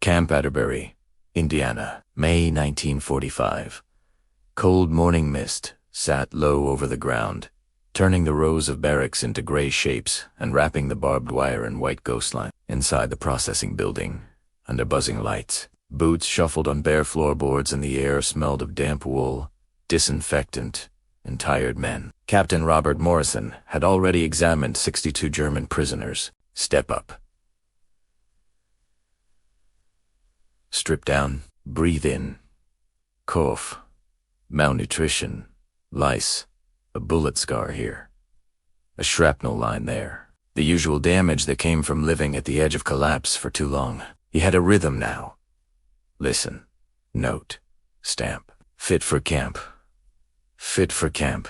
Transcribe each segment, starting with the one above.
Camp Atterbury, Indiana, May 1945. Cold morning mist sat low over the ground, turning the rows of barracks into gray shapes and wrapping the barbed wire in white ghost lines. Inside the processing building, under buzzing lights, boots shuffled on bare floorboards and the air smelled of damp wool, disinfectant, and tired men. Captain Robert Morrison had already examined 62 German prisoners. Step up. Strip down, breathe in. Cough. Malnutrition. Lice. A bullet scar here. A shrapnel line there. The usual damage that came from living at the edge of collapse for too long. He had a rhythm now. Listen. Note. Stamp. Fit for camp. Fit for camp.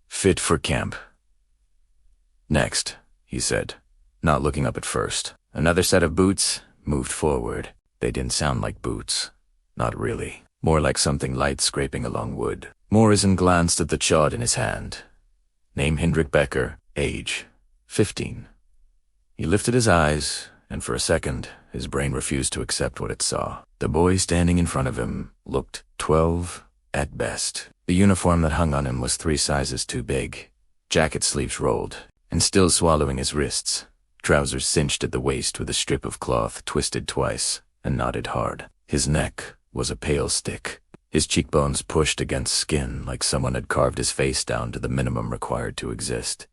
Fit for camp. Next, he said, not looking up at first. Another set of boots moved forward. They didn't sound like boots. Not really. More like something light scraping along wood. Morrison glanced at the chart in his hand. Name Hendrik Becker. Age 15. He lifted his eyes, and for a second, his brain refused to accept what it saw. The boy standing in front of him looked 12 at best. The uniform that hung on him was 3 sizes too big. Jacket sleeves rolled, and still swallowing his wrists. Trousers cinched at the waist with a strip of cloth twisted twice and knotted hard. His neck was a pale stick. His cheekbones pushed against skin like someone had carved his face down to the minimum required to exist.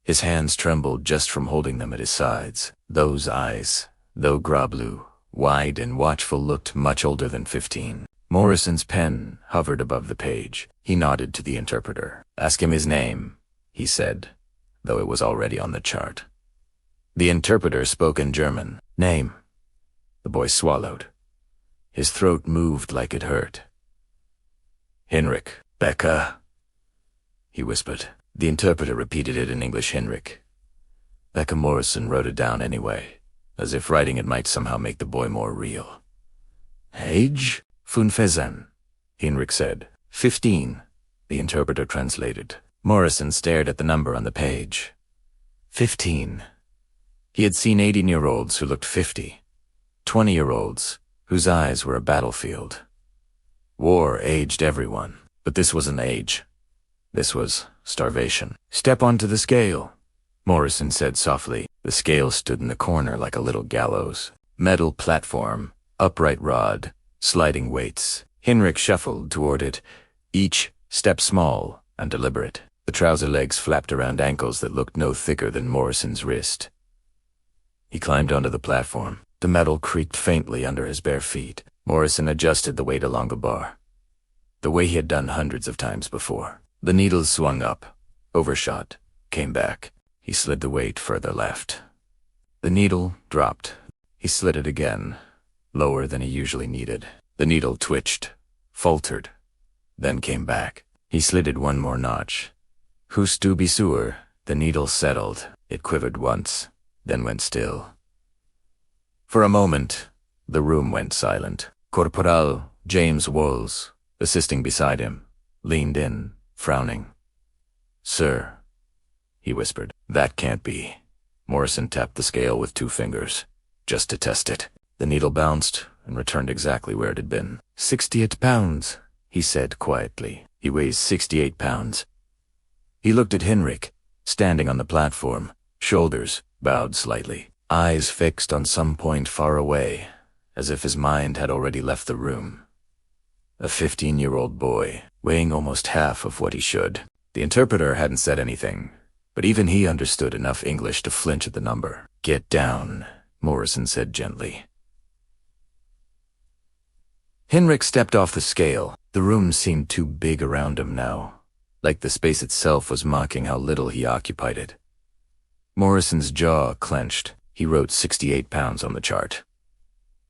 His hands trembled just from holding them at his sides. Those eyes, though gras-bleu, wide and watchful, looked much older than 15. Morrison's pen hovered above the page. He nodded to the interpreter. Ask him his name, he said, though it was already on the chart. The interpreter spoke in German. Name. The boy swallowed. His throat moved like it hurt. Henrik Becker, he whispered. The interpreter repeated it in English. Henrik. Becker. Morrison wrote it down anyway, as if writing it might somehow make the boy more real. Age? 15, Henrik said. 15, the interpreter translated. Morrison stared at the number on the page. 15. He had seen 18-year-olds who looked 50. 20-year-olds whose eyes were a battlefield. War aged everyone, but this wasn't age. This was starvation. Step onto the scale, Morrison said softly. The scale stood in the corner like a little gallows. Metal platform, upright rod, sliding weights. Henrik shuffled toward it, each step small and deliberate. The trouser legs flapped around ankles that looked no thicker than Morrison's wrist. He climbed onto the platform. The metal creaked faintly under his bare feet. Morrison adjusted the weight along the bar, the way he had done hundreds of times before. The needles swung up, overshot, came back. He slid the weight further left. The needle dropped. He slid it again, lower than he usually needed. The needle twitched, faltered, then came back. He slid it one more notch. Hust du bist sur? The needle settled. It quivered once, then went still. For a moment, the room went silent. Corporal James Walls, assisting beside him, leaned in, frowning. Sir, he whispered. That can't be. Morrison tapped the scale with 2 fingers, just to test it. The needle bounced and returned exactly where it had been. 68 pounds, he said quietly. He weighs 68 pounds. He looked at Henrik, standing on the platform, shoulders bowed slightly, eyes fixed on some point far away, as if his mind had already left the room. A 15-year-old boy, weighing almost half of what he should. The interpreter hadn't said anything, but even he understood enough English to flinch at the number. Get down, Morrison said gently. Henrik stepped off the scale. The room seemed too big around him now, like the space itself was mocking how little he occupied it. Morrison's jaw clenched. He wrote 68 pounds on the chart.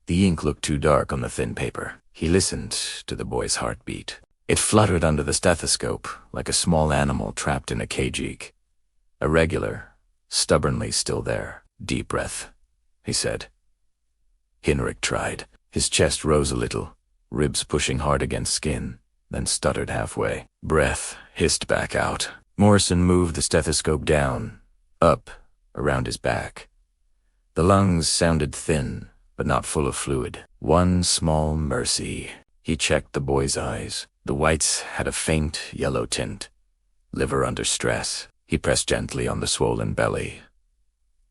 The ink looked too dark on the thin paper. He listened to the boy's heartbeat. It fluttered under the stethoscope like a small animal trapped in a cage. Irregular, stubbornly still there. Deep breath, he said. Henrik tried. His chest rose a little, ribs pushing hard against skin, then stuttered halfway. Breath hissed back out. Morrison moved the stethoscope down, up, around his back. The lungs sounded thin, but not full of fluid. One small mercy. He checked the boy's eyes. The whites had a faint yellow tint. Liver under stress. He pressed gently on the swollen belly.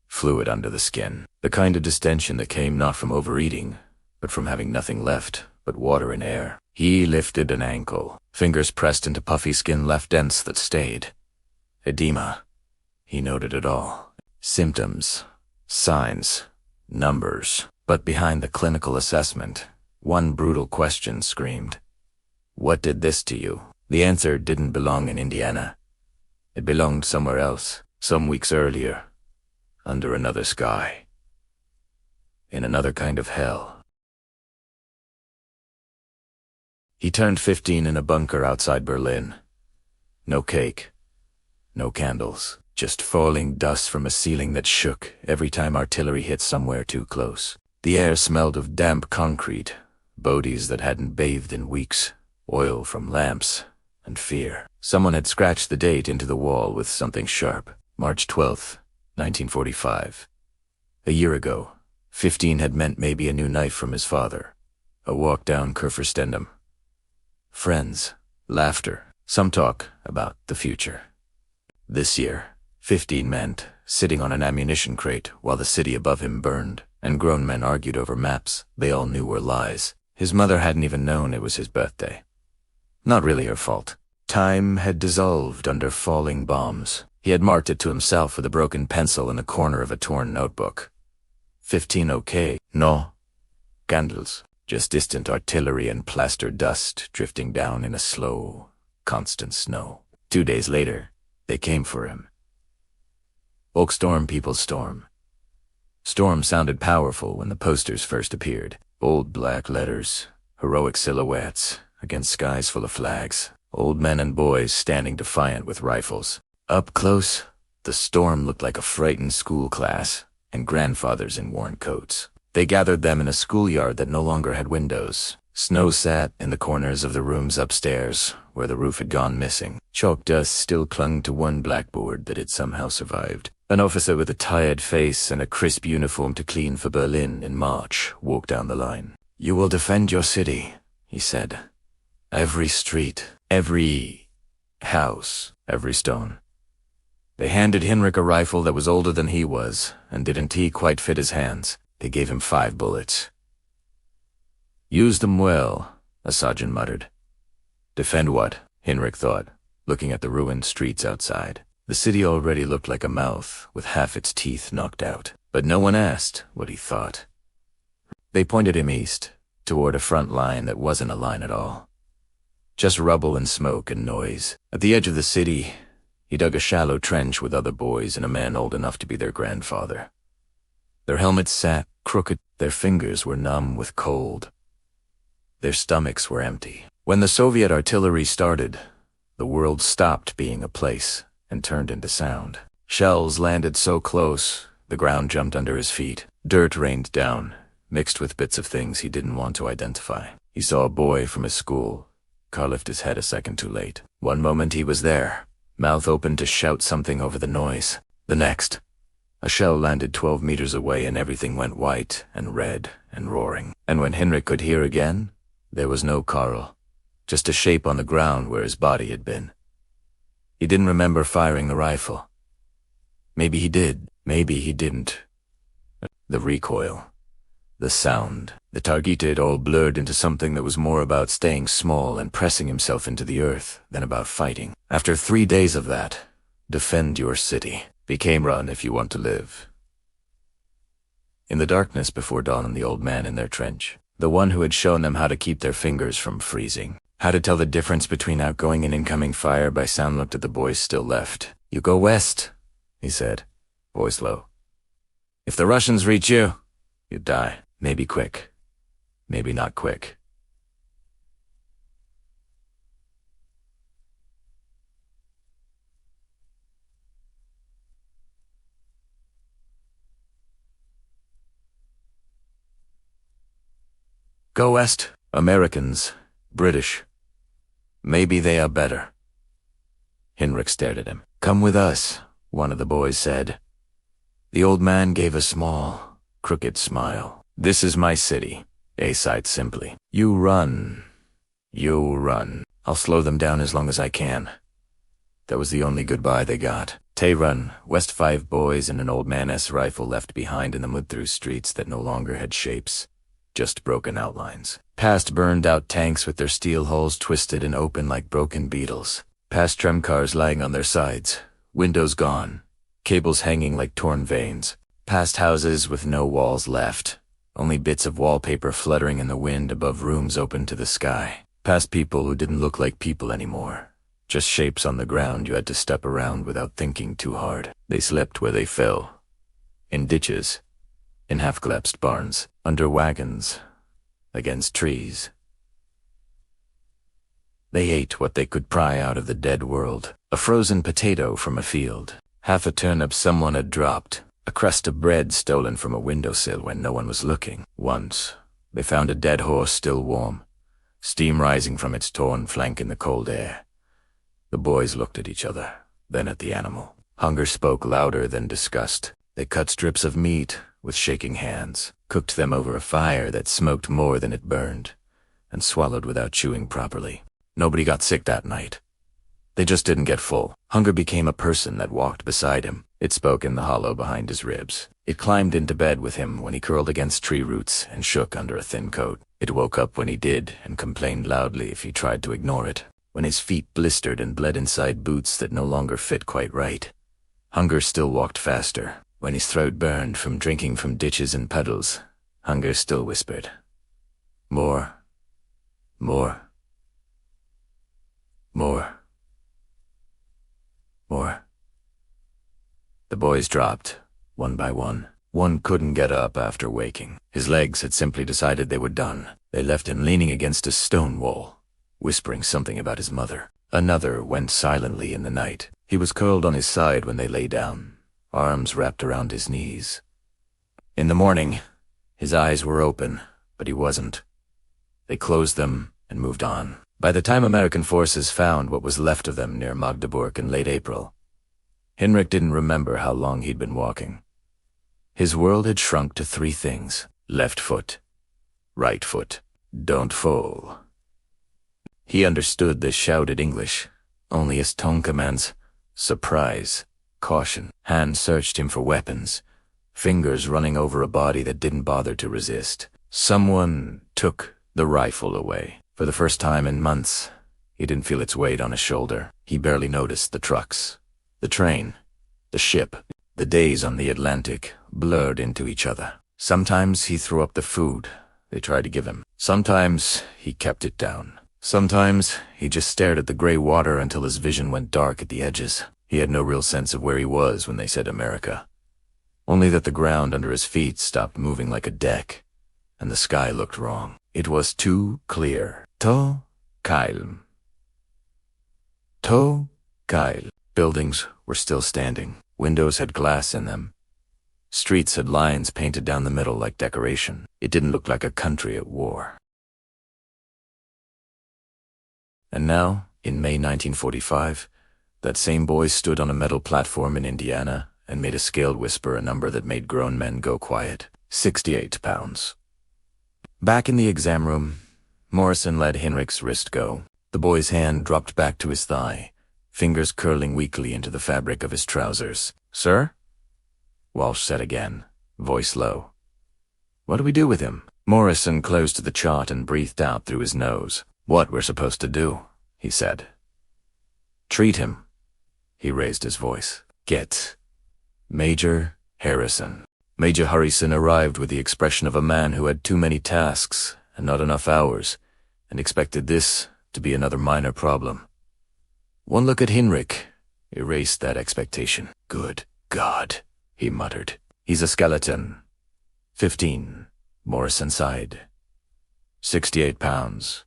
Fluid under the skin. The kind of distension that came not from overeating, but from having nothing left but water and air. He lifted an ankle. Fingers pressed into puffy skin left dents that stayed. Edema. He noted it all. Symptoms. Signs. Numbers. But behind the clinical assessment, one brutal question screamed. What did this to you? The answer didn't belong in Indiana. It belonged somewhere else, some weeks earlier, under another sky, in another kind of hell. He turned 15 in a bunker outside Berlin. No cake, no candles, just falling dust from a ceiling that shook every time artillery hit somewhere too close. The air smelled of damp concrete, bodies that hadn't bathed in weeks, oil from lamps, and fear. Someone had scratched the date into the wall with something sharp. March 12th, 1945. A year ago, 15 had meant maybe a new knife from his father. A walk down Kurfürstendamm. Friends, laughter, some talk about the future. This year, 15 meant sitting on an ammunition crate while the city above him burned, and grown men argued over maps they all knew were lies. His mother hadn't even known it was his birthday. Not really her fault. Time had dissolved under falling bombs. He had marked it to himself with a broken pencil in the corner of a torn notebook. 15 okay. No. Candles. Just distant artillery and plaster dust drifting down in a slow, constant snow. 2 days later, they came for him. Oak storm, people storm. Storm sounded powerful when the posters first appeared. Bold black letters, heroic silhouettes against skies full of flags. Old men and boys standing defiant with rifles. Up close, the storm looked like a frightened school class and grandfathers in worn coats. They gathered them in a schoolyard that no longer had windows. Snow sat in the corners of the rooms upstairs, where the roof had gone missing. Chalk dust still clung to one blackboard that had somehow survived. An officer with a tired face and a crisp uniform to clean for Berlin in March walked down the line. "You will defend your city," he said. "Every street, every house, every stone." They handed Hinrich a rifle that was older than he was, and didn't he quite fit his hands. They gave him 5 bullets. "Use them well," a sergeant muttered. "Defend what?" Hinrich thought, looking at the ruined streets outside. The city already looked like a mouth with half its teeth knocked out, but no one asked what he thought. They pointed him east, toward a front line that wasn't a line at all. Just rubble and smoke and noise. At the edge of the city, he dug a shallow trench with other boys and a man old enough to be their grandfather. Their helmets sat crooked, their fingers were numb with cold. Their stomachs were empty. When the Soviet artillery started, the world stopped being a place and turned into sound. Shells landed so close, the ground jumped under his feet. Dirt rained down, mixed with bits of things he didn't want to identify. He saw a boy from his school. Carl lifted his head a second too late. One moment he was there, mouth open to shout something over the noise. The next, a shell landed 12 meters away and everything went white and red and roaring. And when Hinrich could hear again, there was no Carl, just a shape on the ground where his body had been. He didn't remember firing the rifle. Maybe he did, maybe he didn't. The recoil, the sound, the targeted all blurred into something that was more about staying small and pressing himself into the earth than about fighting. After 3 days of that, defend your city became run if you want to live. In the darkness before dawn, the old man in their trench, the one who had shown them how to keep their fingers from freezing, how to tell the difference between outgoing and incoming fire by sound, looked at the boys still left. "You go west," he said, voice low. "If the Russians reach you, you die. Maybe quick, maybe not quick." Go west. Americans, British. Maybe they are better. Hinrich stared at him. "Come with us," one of the boys said. The old man gave a small, crooked smile. This is my city, A sighed simply. You run. You run. I'll slow them down as long as I can. That was the only goodbye they got. Tehran, West 5 boys and an old man-s rifle left behind in the mud-through streets that no longer had shapes, just broken outlines. Past burned-out tanks with their steel hulls twisted and open like broken beetles. Past tramcars lying on their sides, windows gone, cables hanging like torn veins. Past houses with no walls left, only bits of wallpaper fluttering in the wind above rooms open to the sky. Past people who didn't look like people anymore. Just shapes on the ground you had to step around without thinking too hard. They slept where they fell. In ditches. In half-collapsed barns. Under wagons. Against trees. They ate what they could pry out of the dead world. A frozen potato from a field. Half a turnip someone had dropped. A crust of bread stolen from a windowsill when no one was looking. Once, they found a dead horse still warm. Steam rising from its torn flank in the cold air. The boys looked at each other, then at the animal. Hunger spoke louder than disgust. They cut strips of meat with shaking hands, cooked them over a fire that smoked more than it burned, and swallowed without chewing properly. Nobody got sick that night. They just didn't get full. Hunger became a person that walked beside him. It spoke in the hollow behind his ribs. It climbed into bed with him when he curled against tree roots and shook under a thin coat. It woke up when he did and complained loudly if he tried to ignore it. When his feet blistered and bled inside boots that no longer fit quite right. Hunger still walked faster. When his throat burned from drinking from ditches and puddles, Hunger still whispered, "More. More. More. More." The boys dropped, one by one. One couldn't get up after waking. His legs had simply decided they were done. They left him leaning against a stone wall, whispering something about his mother. Another went silently in the night. He was curled on his side when they lay down, arms wrapped around his knees. In the morning, his eyes were open, but he wasn't. They closed them and moved on. By the time American forces found what was left of them near Magdeburg in late April, Henrik didn't remember how long he'd been walking. His world had shrunk to 3 things. Left foot. Right foot. Don't fall. He understood the shouted English, only his tongue commands surprise, caution. Hands searched him for weapons, fingers running over a body that didn't bother to resist. Someone took the rifle away. For the first time in months, he didn't feel its weight on his shoulder. He barely noticed the trucks, the train, the ship. The days on the Atlantic blurred into each other. Sometimes he threw up the food they tried to give him. Sometimes he kept it down. Sometimes he just stared at the gray water until his vision went dark at the edges. He had no real sense of where he was when they said America. Only that the ground under his feet stopped moving like a deck, and the sky looked wrong. It was too clear. To Kyle. To Kyle. Buildings were still standing. Windows had glass in them. Streets had lines painted down the middle like decoration. It didn't look like a country at war. And now, in May 1945, that same boy stood on a metal platform in Indiana and made a scaled whisper a number that made grown men go quiet. 68 pounds. Back in the exam room, Morrison let Henrik's wrist go. The boy's hand dropped back to his thigh, fingers curling weakly into the fabric of his trousers. "Sir?" Walsh said again, voice low. "What do we do with him?" Morrison closed the chart and breathed out through his nose. "What we're supposed to do," he said. "Treat him." He raised his voice. "Get Major Harrison." Major Harrison arrived with the expression of a man who had too many tasks and not enough hours, and expected this to be another minor problem. One look at Henrik erased that expectation. "Good God," he muttered. "He's a skeleton." 15, Morrison sighed. 68 pounds.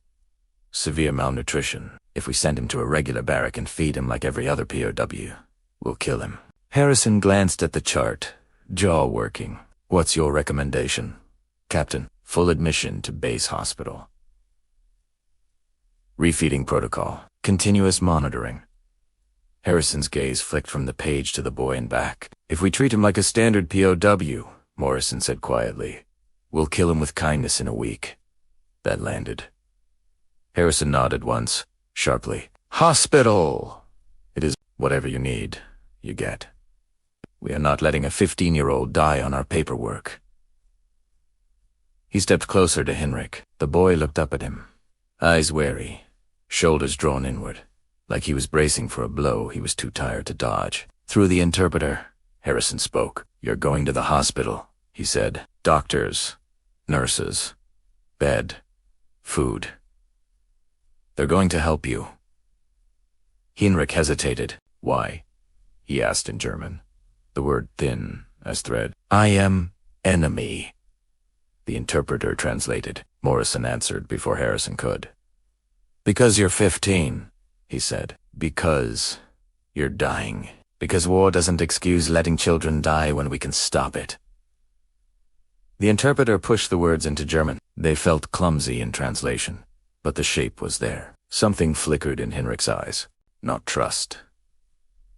Severe malnutrition. If we send him to a regular barrack and feed him like every other POW, we'll kill him. Harrison glanced at the chart, jaw working. "What's your recommendation?" "Captain, full admission to base hospital. Refeeding protocol. Continuous monitoring." Harrison's gaze flicked from the page to the boy and back. "If we treat him like a standard POW," Morrison said quietly, We'll kill him with kindness in a week. That landed. Harrison nodded once, sharply. Hospital! It is whatever you need, you get. We are not letting a 15-year-old die on our paperwork. He stepped closer to Henrik. The boy looked up at him, eyes wary, shoulders drawn inward, like he was bracing for a blow he was too tired to dodge. Through the interpreter, Harrison spoke. You're going to the hospital, he said. Doctors, nurses, bed, food. They're going to help you. Henrik hesitated. Why? He asked in German, the word thin as thread. I am enemy. The interpreter translated. Morrison answered before Harrison could. Because you're 15, he said. Because you're dying. Because war doesn't excuse letting children die when we can stop it. The interpreter pushed the words into German. They felt clumsy in translation, but the shape was there. Something flickered in Henrik's eyes. Not trust.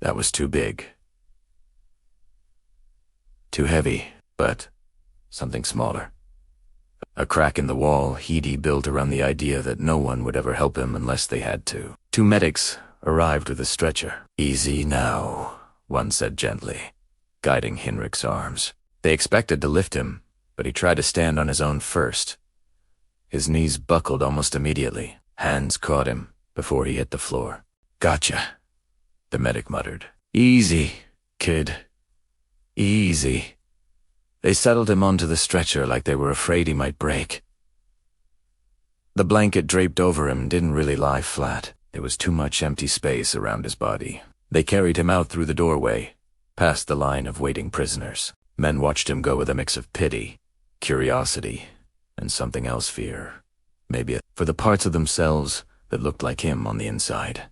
That was too big. Too heavy, but something smaller. A crack in the wall Heedy built around the idea that no one would ever help him unless they had to. 2 medics arrived with a stretcher. Easy now, one said gently, guiding Henrik's arms. They expected to lift him, but he tried to stand on his own first. His knees buckled almost immediately. Hands caught him before he hit the floor. Gotcha, the medic muttered. Easy, kid. Easy. They settled him onto the stretcher like they were afraid he might break. The blanket draped over him didn't really lie flat. There was too much empty space around his body. They carried him out through the doorway, past the line of waiting prisoners. Men watched him go with a mix of pity, curiosity, and something else, fear. Maybe for the parts of themselves that looked like him on the inside.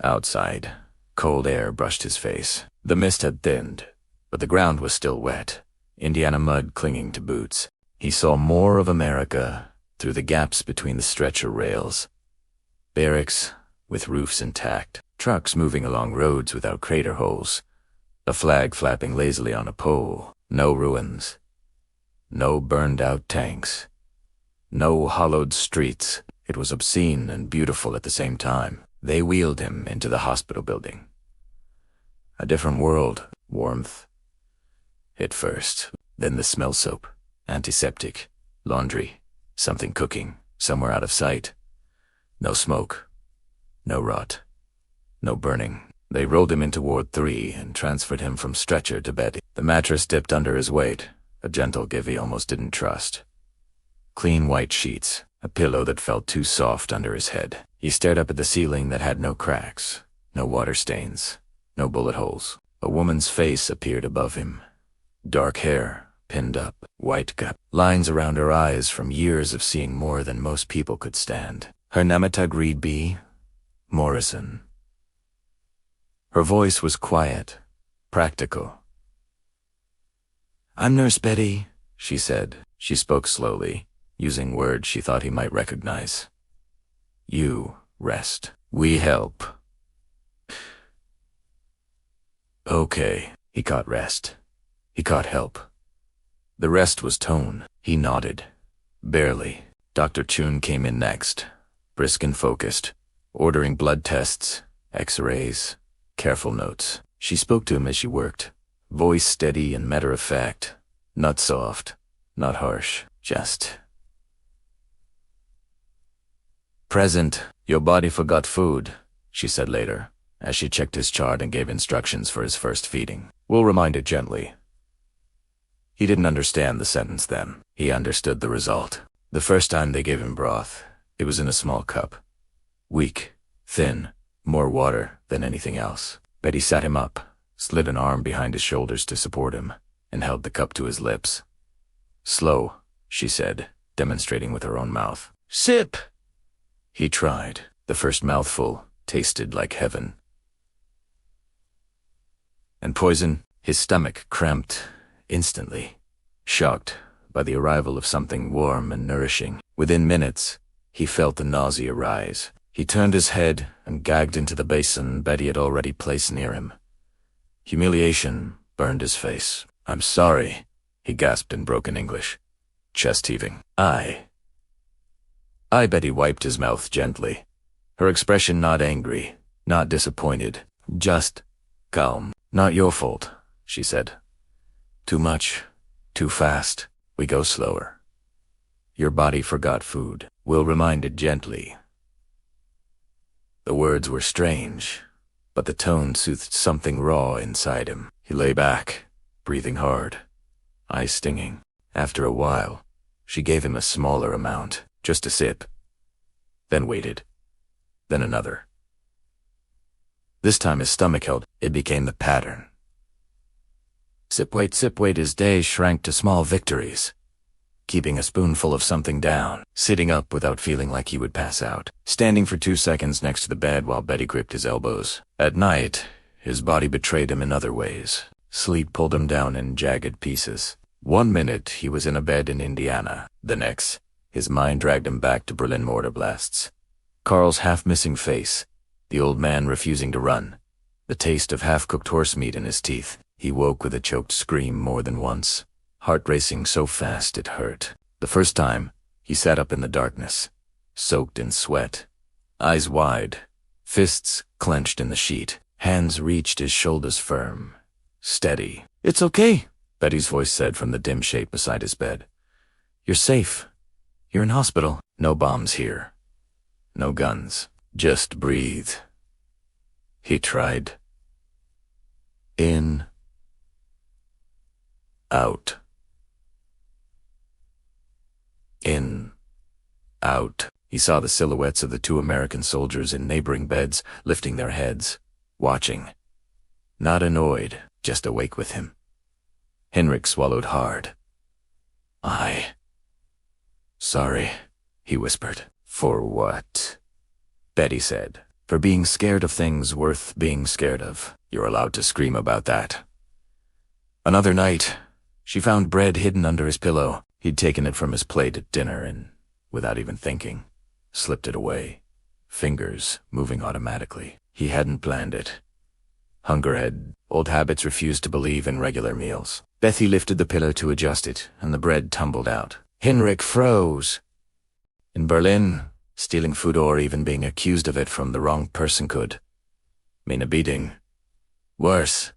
Outside, cold air brushed his face. The mist had thinned, but the ground was still wet. Indiana mud clinging to boots. He saw more of America through the gaps between the stretcher rails. Barracks with roofs intact, trucks moving along roads without crater holes, a flag flapping lazily on a pole. No ruins. No burned-out tanks. No hollowed streets. It was obscene and beautiful at the same time. They wheeled him into the hospital building. A different world, warmth. Hit first, then the smell soap, antiseptic, laundry, something cooking, somewhere out of sight. No smoke, no rot, no burning. They rolled him into Ward 3 and transferred him from stretcher to bed. The mattress dipped under his weight, a gentle give he almost didn't trust. Clean white sheets, a pillow that felt too soft under his head. He stared up at the ceiling that had no cracks, no water stains, no bullet holes. A woman's face appeared above him. Dark hair, pinned up, white gut, lines around her eyes from years of seeing more than most people could stand. Her Namatagreed be Morrison. Her voice was quiet, practical. I'm Nurse Betty, she said. She spoke slowly, using words she thought he might recognize. You rest. We help. Okay, he caught rest. He caught help. The rest was tone. He nodded. Barely. Dr. Chun came in next, brisk and focused, ordering blood tests, x-rays, careful notes. She spoke to him as she worked, voice steady and matter-of-fact, not soft, not harsh, just. Present, your body forgot food, she said later, as she checked his chart and gave instructions for his first feeding. We'll remind it gently. He didn't understand the sentence then. He understood the result. The first time they gave him broth, it was in a small cup. Weak, thin, more water than anything else. Betty sat him up, slid an arm behind his shoulders to support him, and held the cup to his lips. Slow, she said, demonstrating with her own mouth. Sip! He tried. The first mouthful tasted like heaven. And poison? His stomach cramped instantly, shocked by the arrival of something warm and nourishing. Within minutes, he felt the nausea rise. He turned his head and gagged into the basin Betty had already placed near him. Humiliation burned his face. I'm sorry, he gasped in broken English. chest heaving. I. Betty wiped his mouth gently, her expression not angry, not disappointed, just calm. Not your fault, she said. Too much, too fast. We go slower. Your body forgot food. Will reminded gently. The words were strange, but the tone soothed something raw inside him. He lay back, breathing hard, eyes stinging. After a while, she gave him a smaller amount, just a sip, then waited, then another. This time his stomach held. It became the pattern. Sip, wait, his days shrank to small victories. Keeping a spoonful of something down, sitting up without feeling like he would pass out, standing for 2 seconds next to the bed while Betty gripped his elbows. At night, his body betrayed him in other ways. Sleep pulled him down in jagged pieces. 1 minute he was in a bed in Indiana. The next, his mind dragged him back to Berlin mortar blasts. Carl's half-missing face, the old man refusing to run, the taste of half-cooked horse meat in his teeth. He woke with a choked scream more than once, heart racing so fast it hurt. The first time, he sat up in the darkness, soaked in sweat, eyes wide, fists clenched in the sheet, hands reached his shoulders firm, steady. "It's okay," Betty's voice said from the dim shape beside his bed. "You're safe. You're in hospital. No bombs here. No guns. Just breathe." He tried. In. Out. In. Out. He saw the silhouettes of the 2 American soldiers in neighboring beds, lifting their heads, watching. Not annoyed, just awake with him. Henrik swallowed hard. Sorry, he whispered. "For what?" Betty said. "For being scared of things worth being scared of. You're allowed to scream about that." Another night, she found bread hidden under his pillow. He'd taken it from his plate at dinner and, without even thinking, slipped it away, fingers moving automatically. He hadn't planned it. Hunger had. Old habits refused to believe in regular meals. Betty lifted the pillow to adjust it, and the bread tumbled out. Henrik froze. In Berlin, stealing food or even being accused of it from the wrong person could mean a beating. Worse.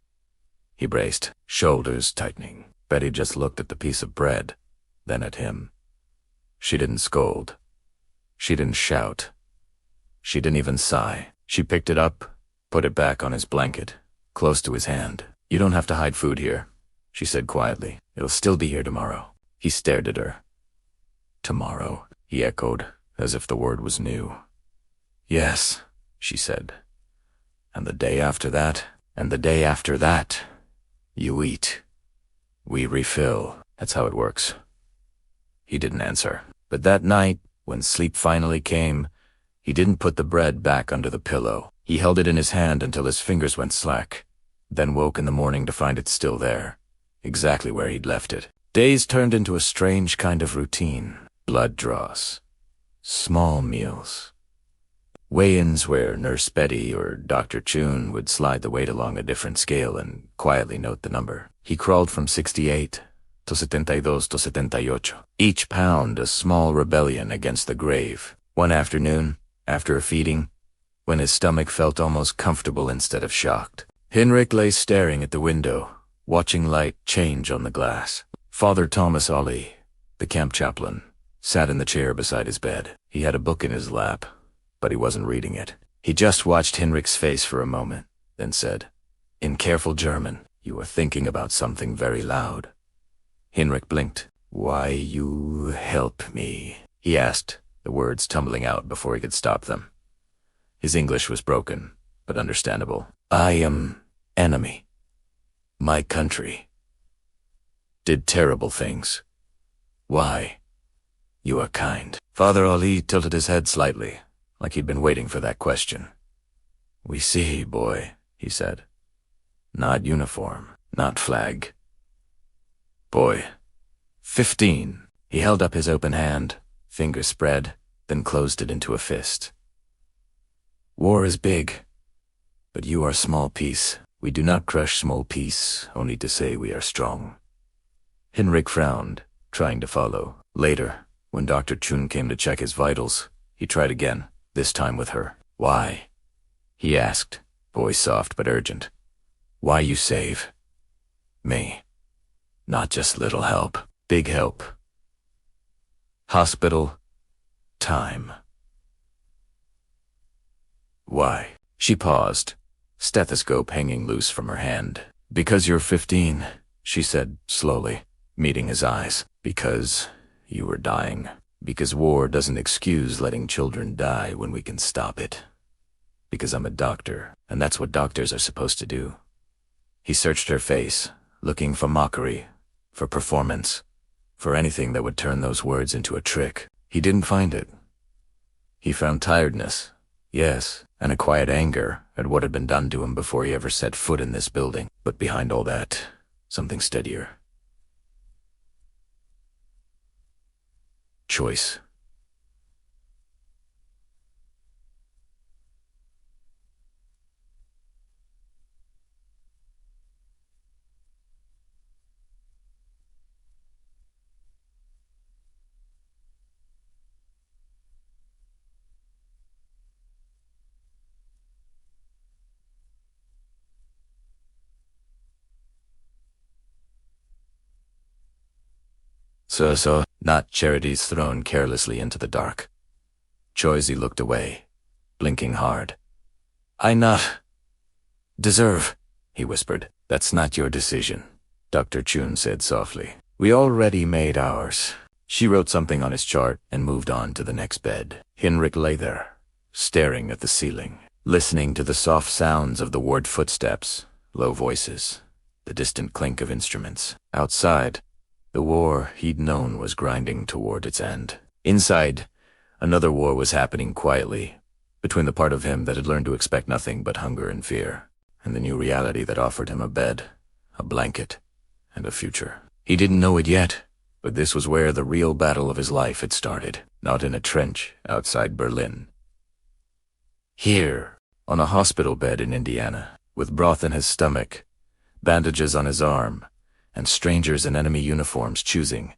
He braced, shoulders tightening. Betty just looked at the piece of bread, then at him. She didn't scold. She didn't shout. She didn't even sigh. She picked it up, put it back on his blanket, close to his hand. "You don't have to hide food here," she said quietly. "It'll still be here tomorrow." He stared at her. "Tomorrow," he echoed, as if the word was new. "Yes," she said. "And the day after that, and the day after that, you eat. We refill. That's how it works." He didn't answer. But that night, when sleep finally came, he didn't put the bread back under the pillow. He held it in his hand until his fingers went slack, then woke in the morning to find it still there, exactly where he'd left it. Days turned into a strange kind of routine. Blood draws. Small meals. Weigh-ins where Nurse Betty or Dr. Chun would slide the weight along a different scale and quietly note the number. He crawled from 68 to 72 to 78. Each pound a small rebellion against the grave. One afternoon, after a feeding, when his stomach felt almost comfortable instead of shocked, Henrik lay staring at the window, watching light change on the glass. Father Thomas Ali, the camp chaplain, sat in the chair beside his bed. He had a book in his lap, but he wasn't reading it. He just watched Henrik's face for a moment, then said, in careful German, "You are thinking about something very loud." Henrik blinked. "Why you help me?" he asked, the words tumbling out before he could stop them. His English was broken, but understandable. "I am enemy. My country did terrible things. Why? You are kind." Father Ali tilted his head slightly, like he'd been waiting for that question. "We see, boy," he said. "Not uniform, not flag. Boy. 15. He held up his open hand, fingers spread, then closed it into a fist. "War is big, but you are small piece. We do not crush small piece, only to say we are strong." Henrik frowned, trying to follow. Later, when Dr. Chun came to check his vitals, he tried again, this time with her. Why? He asked, voice soft but urgent. Why you save me? Not just little help, big help. Hospital time. Why? She paused, stethoscope hanging loose from her hand. Because you're 15, she said slowly, meeting his eyes. Because you were dying. Because war doesn't excuse letting children die when we can stop it. Because I'm a doctor, and that's what doctors are supposed to do. He searched her face, looking for mockery, for performance, for anything that would turn those words into a trick. He didn't find it. He found tiredness, yes, and a quiet anger at what had been done to him before he ever set foot in this building. But behind all that, something steadier. Choice. So, not charities thrown carelessly into the dark. Choisy looked away, blinking hard. I not deserve, he whispered. That's not your decision, Dr. Chun said softly. We already made ours. She wrote something on his chart and moved on to the next bed. Henrik lay there, staring at the ceiling, listening to the soft sounds of the ward footsteps, low voices, the distant clink of instruments. Outside, the war he'd known was grinding toward its end. Inside, another war was happening quietly, between the part of him that had learned to expect nothing but hunger and fear, and the new reality that offered him a bed, a blanket, and a future. He didn't know it yet, but this was where the real battle of his life had started, not in a trench outside Berlin. Here, on a hospital bed in Indiana, with broth in his stomach, bandages on his arm, and strangers in enemy uniforms choosing,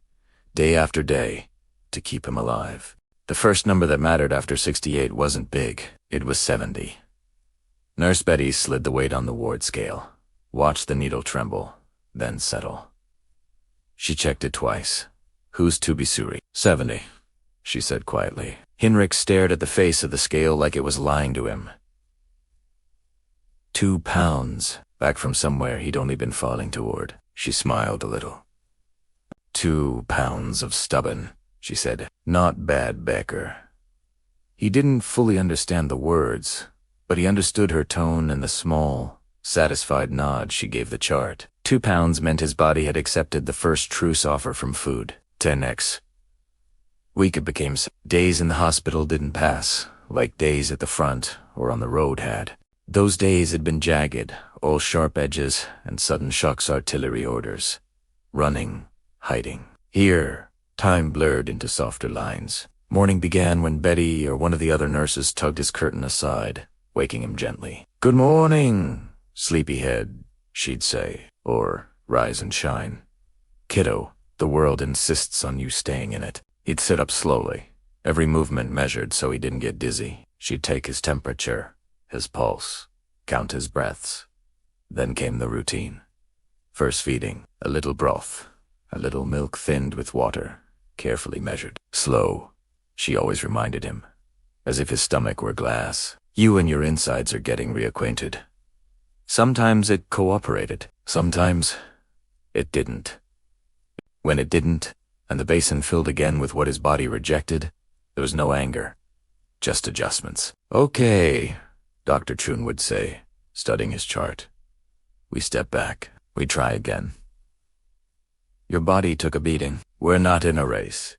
day after day, to keep him alive. The first number that mattered after 68 wasn't big, it was 70. Nurse Betty slid the weight on the ward scale, watched the needle tremble, then settle. She checked it twice. Who's to be Suri? 70, she said quietly. Henrik stared at the face of the scale like it was lying to him. 2 pounds, back from somewhere he'd only been falling toward. She smiled a little. 2 pounds of stubborn, she said. Not bad, Becker. He didn't fully understand the words, but he understood her tone and the small, satisfied nod she gave the chart. 2 pounds meant his body had accepted the first truce offer from food. 10x. Week it became. Days in the hospital didn't pass, like days at the front or on the road had. Those days had been jagged, all sharp edges and sudden shocks artillery orders. Running, hiding. Here, time blurred into softer lines. Morning began when Betty or one of the other nurses tugged his curtain aside, waking him gently. Good morning, sleepyhead, she'd say, or rise and shine. Kiddo, the world insists on you staying in it. He'd sit up slowly, every movement measured so he didn't get dizzy. She'd take his temperature, his pulse, count his breaths. Then came the routine. First feeding, a little broth, a little milk thinned with water, carefully measured. Slow, she always reminded him, as if his stomach were glass. You and your insides are getting reacquainted. Sometimes it cooperated, sometimes it didn't. When it didn't, and the basin filled again with what his body rejected, there was no anger, just adjustments. Okay, Dr. Chun would say, studying his chart. We step back. We try again. Your body took a beating. We're not in a race.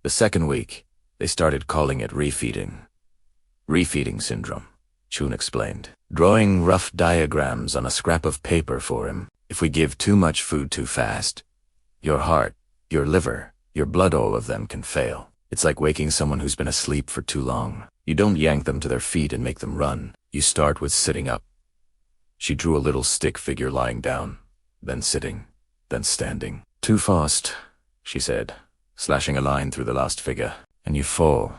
The second week, they started calling it refeeding. Refeeding syndrome, Chun explained, drawing rough diagrams on a scrap of paper for him. If we give too much food too fast, your heart, your liver, your blood, all of them can fail. It's like waking someone who's been asleep for too long. You don't yank them to their feet and make them run. You start with sitting up. She drew a little stick figure lying down, then sitting, then standing. Too fast, she said, slashing a line through the last figure. And you fall.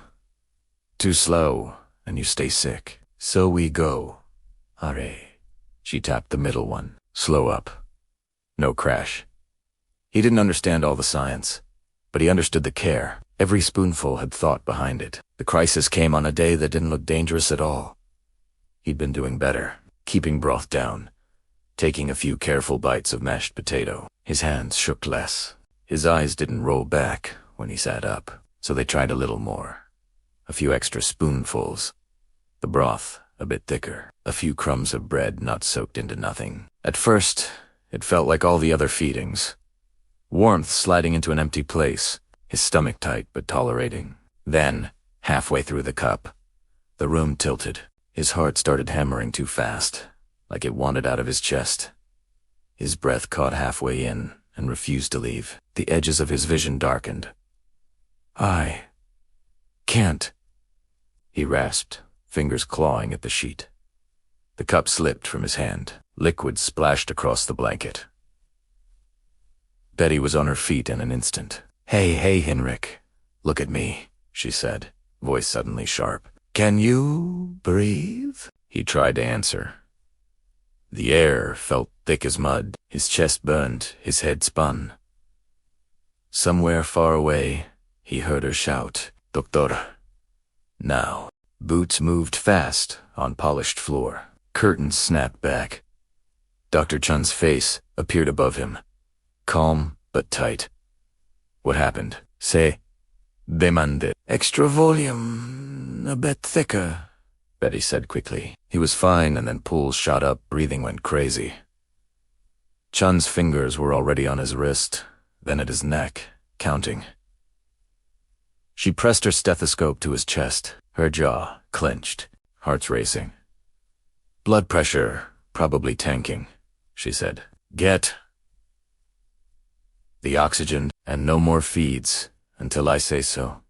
Too slow, and you stay sick. So we go. Are. She tapped the middle one. Slow up. No crash. He didn't understand all the science, but he understood the care. Every spoonful had thought behind it. The crisis came on a day that didn't look dangerous at all. He'd been doing better, keeping broth down, taking a few careful bites of mashed potato. His hands shook less. His eyes didn't roll back when he sat up, so they tried a little more. A few extra spoonfuls. The broth a bit thicker. A few crumbs of bread not soaked into nothing. At first, it felt like all the other feedings. Warmth sliding into an empty place, his stomach tight but tolerating. Then, halfway through the cup, the room tilted. His heart started hammering too fast, like it wanted out of his chest. His breath caught halfway in and refused to leave. The edges of his vision darkened. I can't, he rasped, fingers clawing at the sheet. The cup slipped from his hand. Liquid splashed across the blanket. Betty was on her feet in an instant. Hey, Henrik. Look at me, she said, voice suddenly sharp. Can you breathe? He tried to answer. The air felt thick as mud. His chest burned, his head spun. Somewhere far away, he heard her shout, Doctor. Now. Boots moved fast on polished floor. Curtains snapped back. Dr. Chun's face appeared above him, calm but tight. What happened? Say, demanded. Extra volume, a bit thicker, Betty said quickly. He was fine, and then pulse shot up, breathing went crazy. Chun's fingers were already on his wrist, then at his neck, counting. She pressed her stethoscope to his chest, her jaw clenched, hearts racing. Blood pressure probably tanking, she said. Get the oxygen and no more feeds until I say so.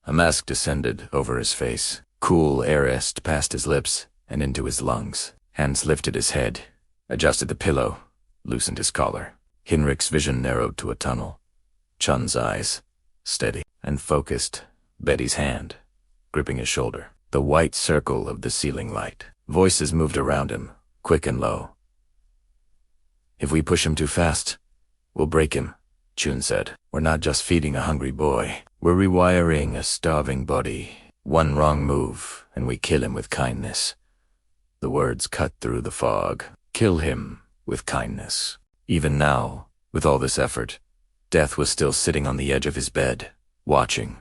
A mask descended over his face. Cool air escaped past his lips and into his lungs. Hands lifted his head, adjusted the pillow, loosened his collar. Henrik's vision narrowed to a tunnel. Chun's eyes, steady and focused, Betty's hand, gripping his shoulder. The white circle of the ceiling light. Voices moved around him, quick and low. If we push him too fast, we'll break him, Chun said. We're not just feeding a hungry boy. We're rewiring a starving body. One wrong move, and we kill him with kindness. The words cut through the fog. Kill him with kindness. Even now, with all this effort, death was still sitting on the edge of his bed, watching.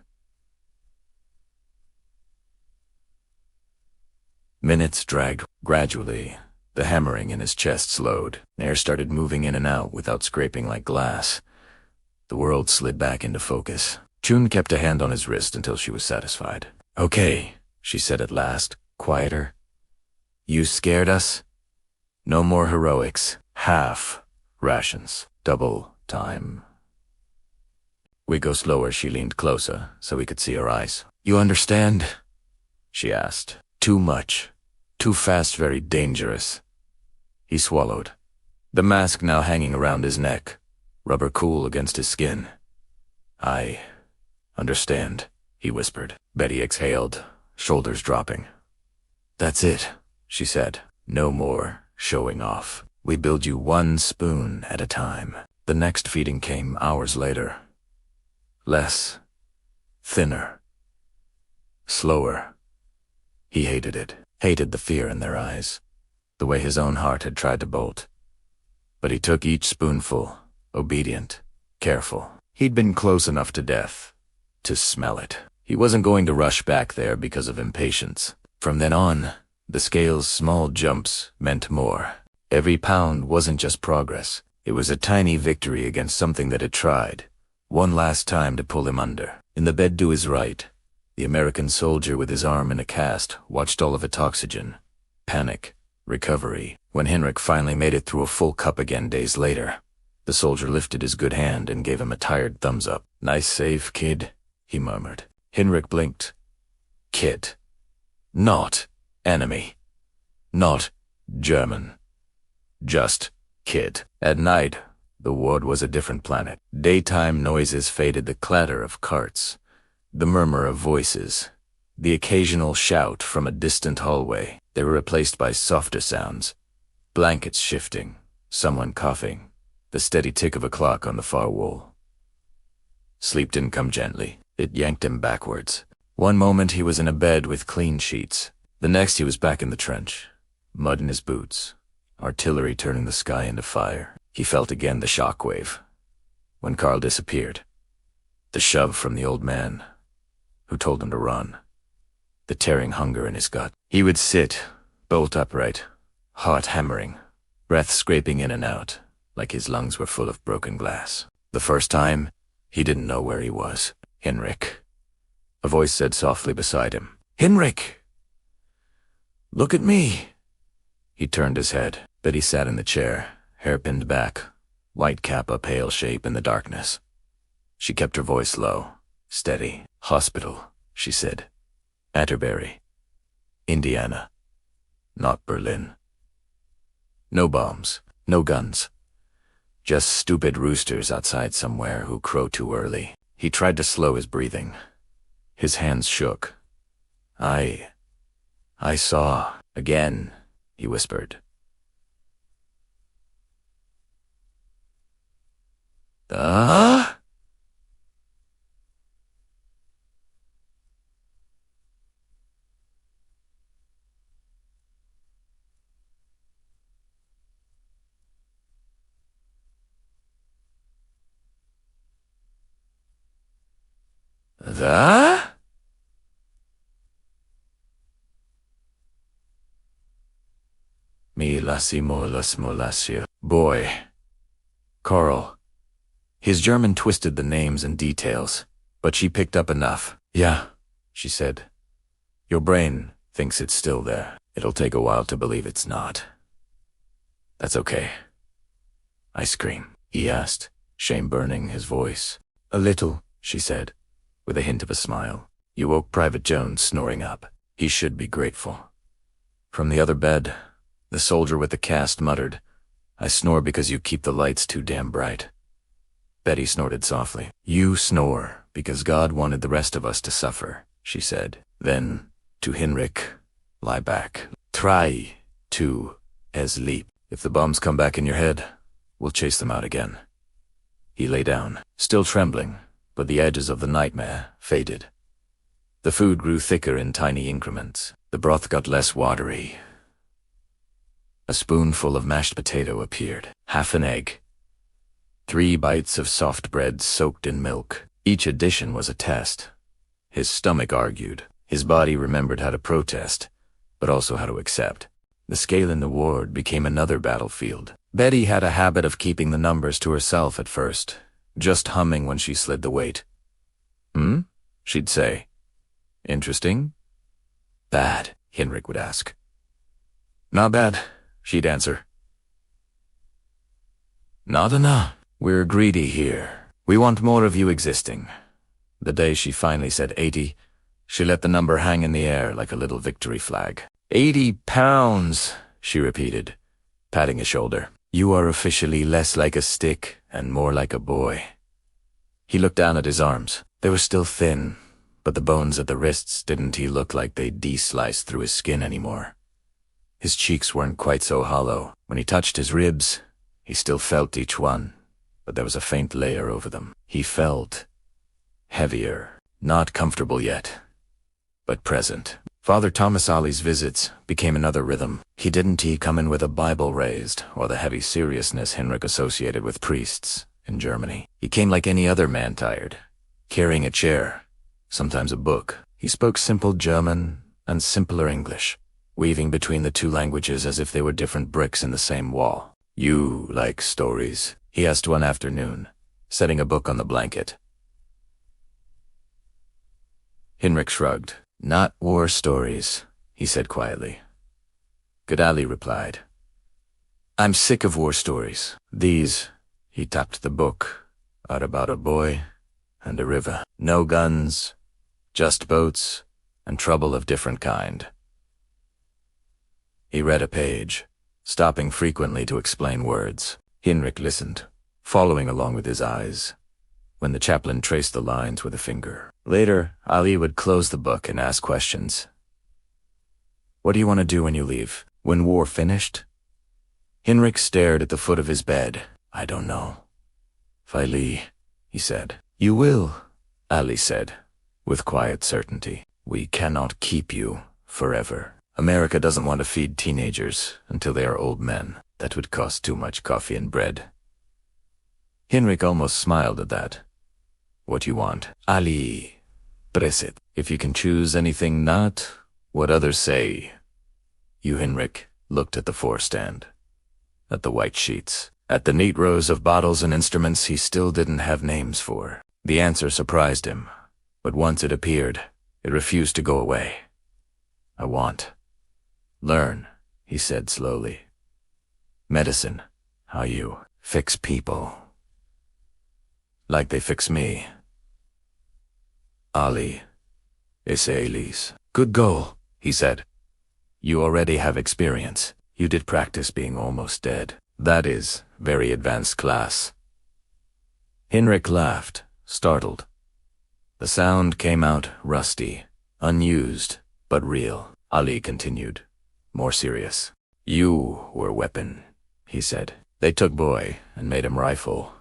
Minutes dragged. Gradually, the hammering in his chest slowed. Air started moving in and out without scraping like glass. The world slid back into focus. Chun kept a hand on his wrist until she was satisfied. Okay, she said at last, quieter. You scared us? No more heroics. Half rations. Double time. We go slower. She leaned closer so we could see her eyes. You understand? She asked. Too much. Too fast, very dangerous. He swallowed. The mask now hanging around his neck, rubber cool against his skin. I understand, he whispered. Betty exhaled, shoulders dropping. That's it, she said. No more showing off. We build you one spoon at a time. The next feeding came hours later. Less. Thinner. Slower. He hated it, hated the fear in their eyes, the way his own heart had tried to bolt. But he took each spoonful, obedient, careful. He'd been close enough to death to smell it. He wasn't going to rush back there because of impatience. From then on, the scale's small jumps meant more. Every pound wasn't just progress. It was a tiny victory against something that had tried, one last time to pull him under. In the bed to his right, the American soldier with his arm in a cast watched all of its oxygen. Panic. Recovery. When Henrik finally made it through a full cup again days later, the soldier lifted his good hand and gave him a tired thumbs up. Nice save, kid, he murmured. Henrik blinked. Kid. Not enemy. Not German. Just kid. At night, The ward was a different planet. Daytime noises faded, the clatter of carts, the murmur of voices, the occasional shout from a distant hallway. They were replaced by softer sounds, blankets shifting, someone coughing, the steady tick of a clock on the far wall. Sleep didn't come gently. It yanked him backwards. One moment he was in a bed with clean sheets. The next he was back in the trench, mud in his boots, artillery turning the sky into fire. He felt again the shockwave. When Carl disappeared, the shove from the old man who told him to run, the tearing hunger in his gut. He would sit, bolt upright, heart hammering, breath scraping in and out, like his lungs were full of broken glass. The first time, he didn't know where he was. "Henrik," a voice said softly beside him. "Henrik! Look at me!" He turned his head. Betty sat in the chair, hair pinned back, white cap a pale shape in the darkness. She kept her voice low, steady. "Hospital," she said. "Atterbury, Indiana. Not Berlin. No bombs, no guns. Just stupid roosters outside somewhere who crow too early." He tried to slow his breathing. His hands shook. I saw. Again, he whispered. "Ah?" "The?" "Mi lasimolas molasio." "Boy." "Carl." His German twisted the names and details, but she picked up enough. "Yeah," she said. "Your brain thinks it's still there. It'll take a while to believe it's not. That's okay." "Ice cream?" he asked, shame burning his voice. "A little," she said, with a hint of a smile. "You woke Private Jones snoring up. He should be grateful." From the other bed, the soldier with the cast muttered, "I snore because you keep the lights too damn bright." Betty snorted softly. "You snore because God wanted the rest of us to suffer," she said. Then, to Henrik, "Lie back. Try to sleep. If the bombs come back in your head, we'll chase them out again." He lay down, still trembling, but the edges of the nightmare faded. The food grew thicker in tiny increments. The broth got less watery. A spoonful of mashed potato appeared, half an egg, 3 bites of soft bread soaked in milk. Each addition was a test. His stomach argued. His body remembered how to protest, but also how to accept. The scale in the ward became another battlefield. Betty had a habit of keeping the numbers to herself at first, just humming when she slid the weight. "Hmm?" she'd say. "Interesting?" "Bad?" Henrik would ask. "Not bad," she'd answer. "Not enough. We're greedy here. We want more of you existing." The day she finally said 80, she let the number hang in the air like a little victory flag. 80 pounds, she repeated, patting his shoulder. "You are officially less like a stick and more like a boy." He looked down at his arms. They were still thin, but the bones at the wrists didn't he look like they'd de-sliced through his skin anymore. His cheeks weren't quite so hollow. When he touched his ribs, he still felt each one, but there was a faint layer over them. He felt heavier, not comfortable yet, but present. Father Thomas Ollie's visits became another rhythm. He didn't come in with a Bible raised, or the heavy seriousness Henrik associated with priests in Germany. He came like any other man tired, carrying a chair, sometimes a book. He spoke simple German and simpler English, weaving between the two languages as if they were different bricks in the same wall. "You like stories?" he asked one afternoon, setting a book on the blanket. Henrik shrugged. "Not war stories," he said quietly. Gadali replied, "I'm sick of war stories. These," he tapped the book, "are about a boy and a river. No guns, just boats and trouble of different kind." He read a page, stopping frequently to explain words. Henrik listened, following along with his eyes, when the chaplain traced the lines with a finger. Later, Ali would close the book and ask questions. "What do you want to do when you leave? When war finished?" Henrik stared at the foot of his bed. "I don't know. Fili," he said. "You will," Ali said, with quiet certainty. "We cannot keep you forever. America doesn't want to feed teenagers until they are old men. That would cost too much coffee and bread." Henrik almost smiled at that. "What you want?" "Ali, press it. If you can choose anything not what others say." Henrik looked at the forestand, at the white sheets, at the neat rows of bottles and instruments he still didn't have names for. The answer surprised him, but once it appeared, it refused to go away. "I want. Learn," he said slowly. "Medicine. How you fix people. Like they fix me." Ali, Israelis. "Good goal," he said. "You already have experience. You did practice being almost dead. That is very advanced class." Henrik laughed, startled. The sound came out rusty, unused, but real. Ali continued, more serious. "You were weapon," he said. "They took boy and made him rifle.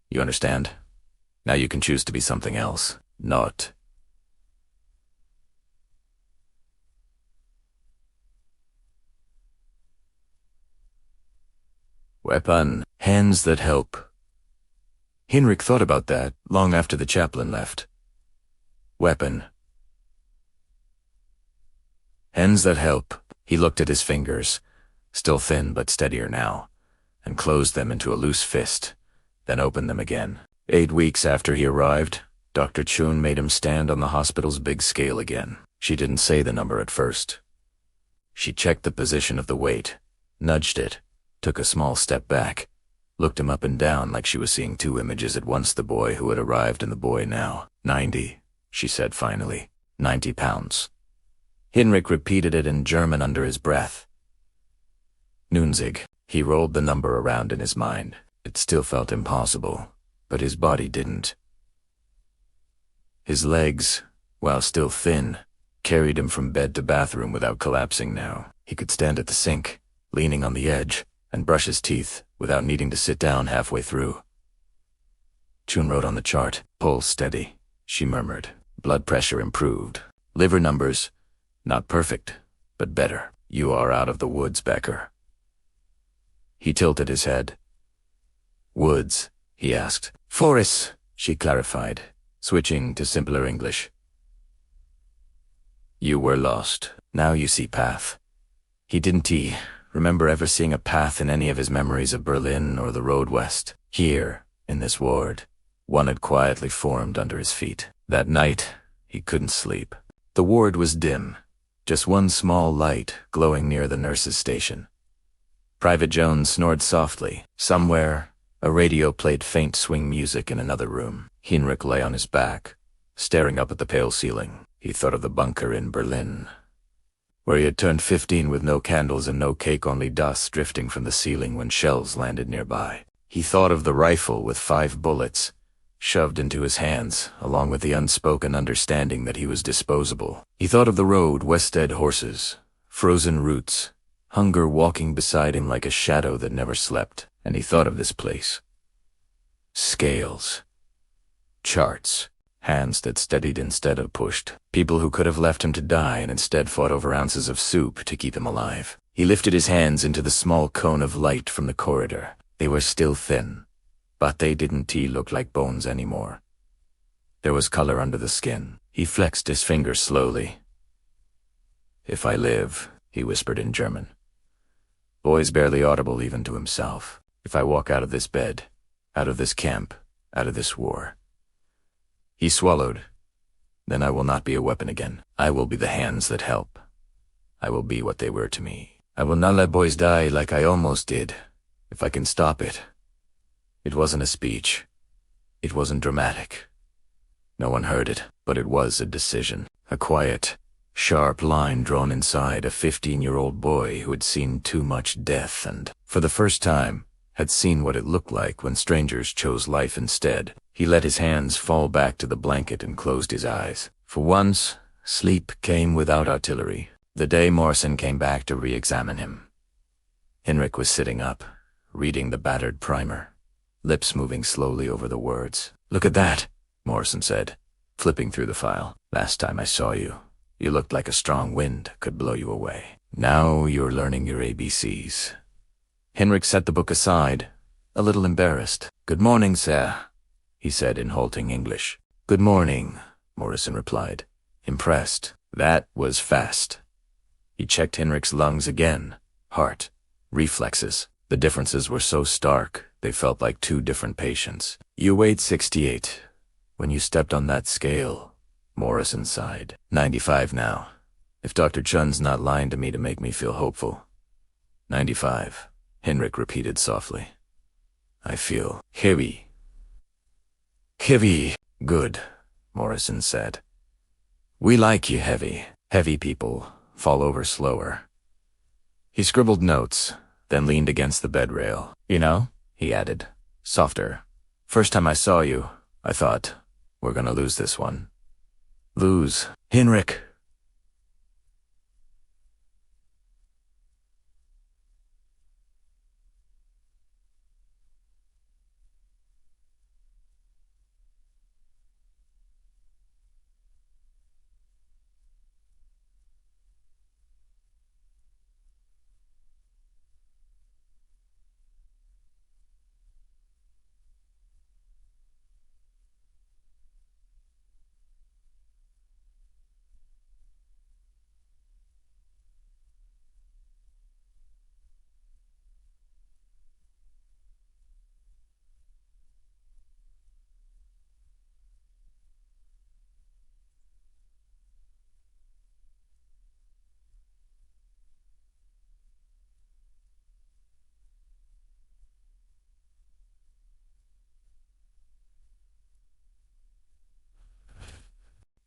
You understand? Now you can choose to be something else. Not." Weapon. Hands that help. Henrik thought about that long after the chaplain left. Weapon. Hands that help. He looked at his fingers, still thin but steadier now, and closed them into a loose fist, then opened them again. 8 weeks after he arrived, Dr. Chun made him stand on the hospital's big scale again. She didn't say the number at first. She checked the position of the weight, nudged it, took a small step back, looked him up and down like she was seeing two images at once, the boy who had arrived and the boy now. 90, she said finally. 90 pounds. Henrik repeated it in German under his breath. Nunzig. He rolled the number around in his mind. It still felt impossible, but his body didn't. His legs, while still thin, carried him from bed to bathroom without collapsing now. He could stand at the sink, leaning on the edge, and brush his teeth without needing to sit down halfway through. Chun wrote on the chart, "Pulse steady," she murmured. Blood pressure improved. Liver numbers, not perfect, but better. "You are out of the woods, Becker." He tilted his head. "Woods?" he asked. "Forests," she clarified, switching to simpler English. "You were lost. Now you see path." He didn't remember ever seeing a path in any of his memories of Berlin or the road west. Here, in this ward, one had quietly formed under his feet. That night, he couldn't sleep. The ward was dim, just one small light glowing near the nurse's station. Private Jones snored softly. Somewhere, a radio played faint swing music in another room. Henrik lay on his back, staring up at the pale ceiling. He thought of the bunker in Berlin, where he had turned 15 with no candles and no cake, only dust drifting from the ceiling when shells landed nearby. He thought of the rifle with 5 bullets shoved into his hands, along with the unspoken understanding that he was disposable. He thought of the road, west-dead horses, frozen roots, hunger walking beside him like a shadow that never slept. And he thought of this place. Scales. Charts. Hands that steadied instead of pushed. People who could have left him to die and instead fought over ounces of soup to keep him alive. He lifted his hands into the small cone of light from the corridor. They were still thin, but they didn't look like bones anymore. There was color under the skin. He flexed his fingers slowly. "If I live," he whispered in German. Voice barely audible even to himself. "If I walk out of this bed, out of this camp, out of this war." He swallowed. "Then I will not be a weapon again. I will be the hands that help. I will be what they were to me. I will not let boys die like I almost did, if I can stop it." It wasn't a speech. It wasn't dramatic. No one heard it, but it was a decision. A quiet, sharp line drawn inside a 15-year-old boy who had seen too much death and, for the first time, had seen what it looked like when strangers chose life instead. He let his hands fall back to the blanket and closed his eyes. For once, sleep came without artillery. The day Morrison came back to re-examine him. Henrik was sitting up, reading the battered primer, lips moving slowly over the words. "Look at that," Morrison said, flipping through the file. "Last time I saw you, you looked like a strong wind could blow you away. Now you're learning your ABCs. Henrik set the book aside, a little embarrassed. "Good morning, sir," he said in halting English. "Good morning," Morrison replied, impressed. That was fast. He checked Henrik's lungs again, heart, reflexes. The differences were so stark, they felt like two different patients. "You weighed 68. When you stepped on that scale," Morrison sighed. "95 now. If Dr. Chun's not lying to me to make me feel hopeful." 95, Henrik repeated softly. "I feel heavy." "Heavy. Good," Morrison said. "We like you heavy. Heavy people fall over slower." He scribbled notes, then leaned against the bed rail. "You know," he added, softer, "first time I saw you, I thought, we're gonna lose this one." "Lose? Henrik?"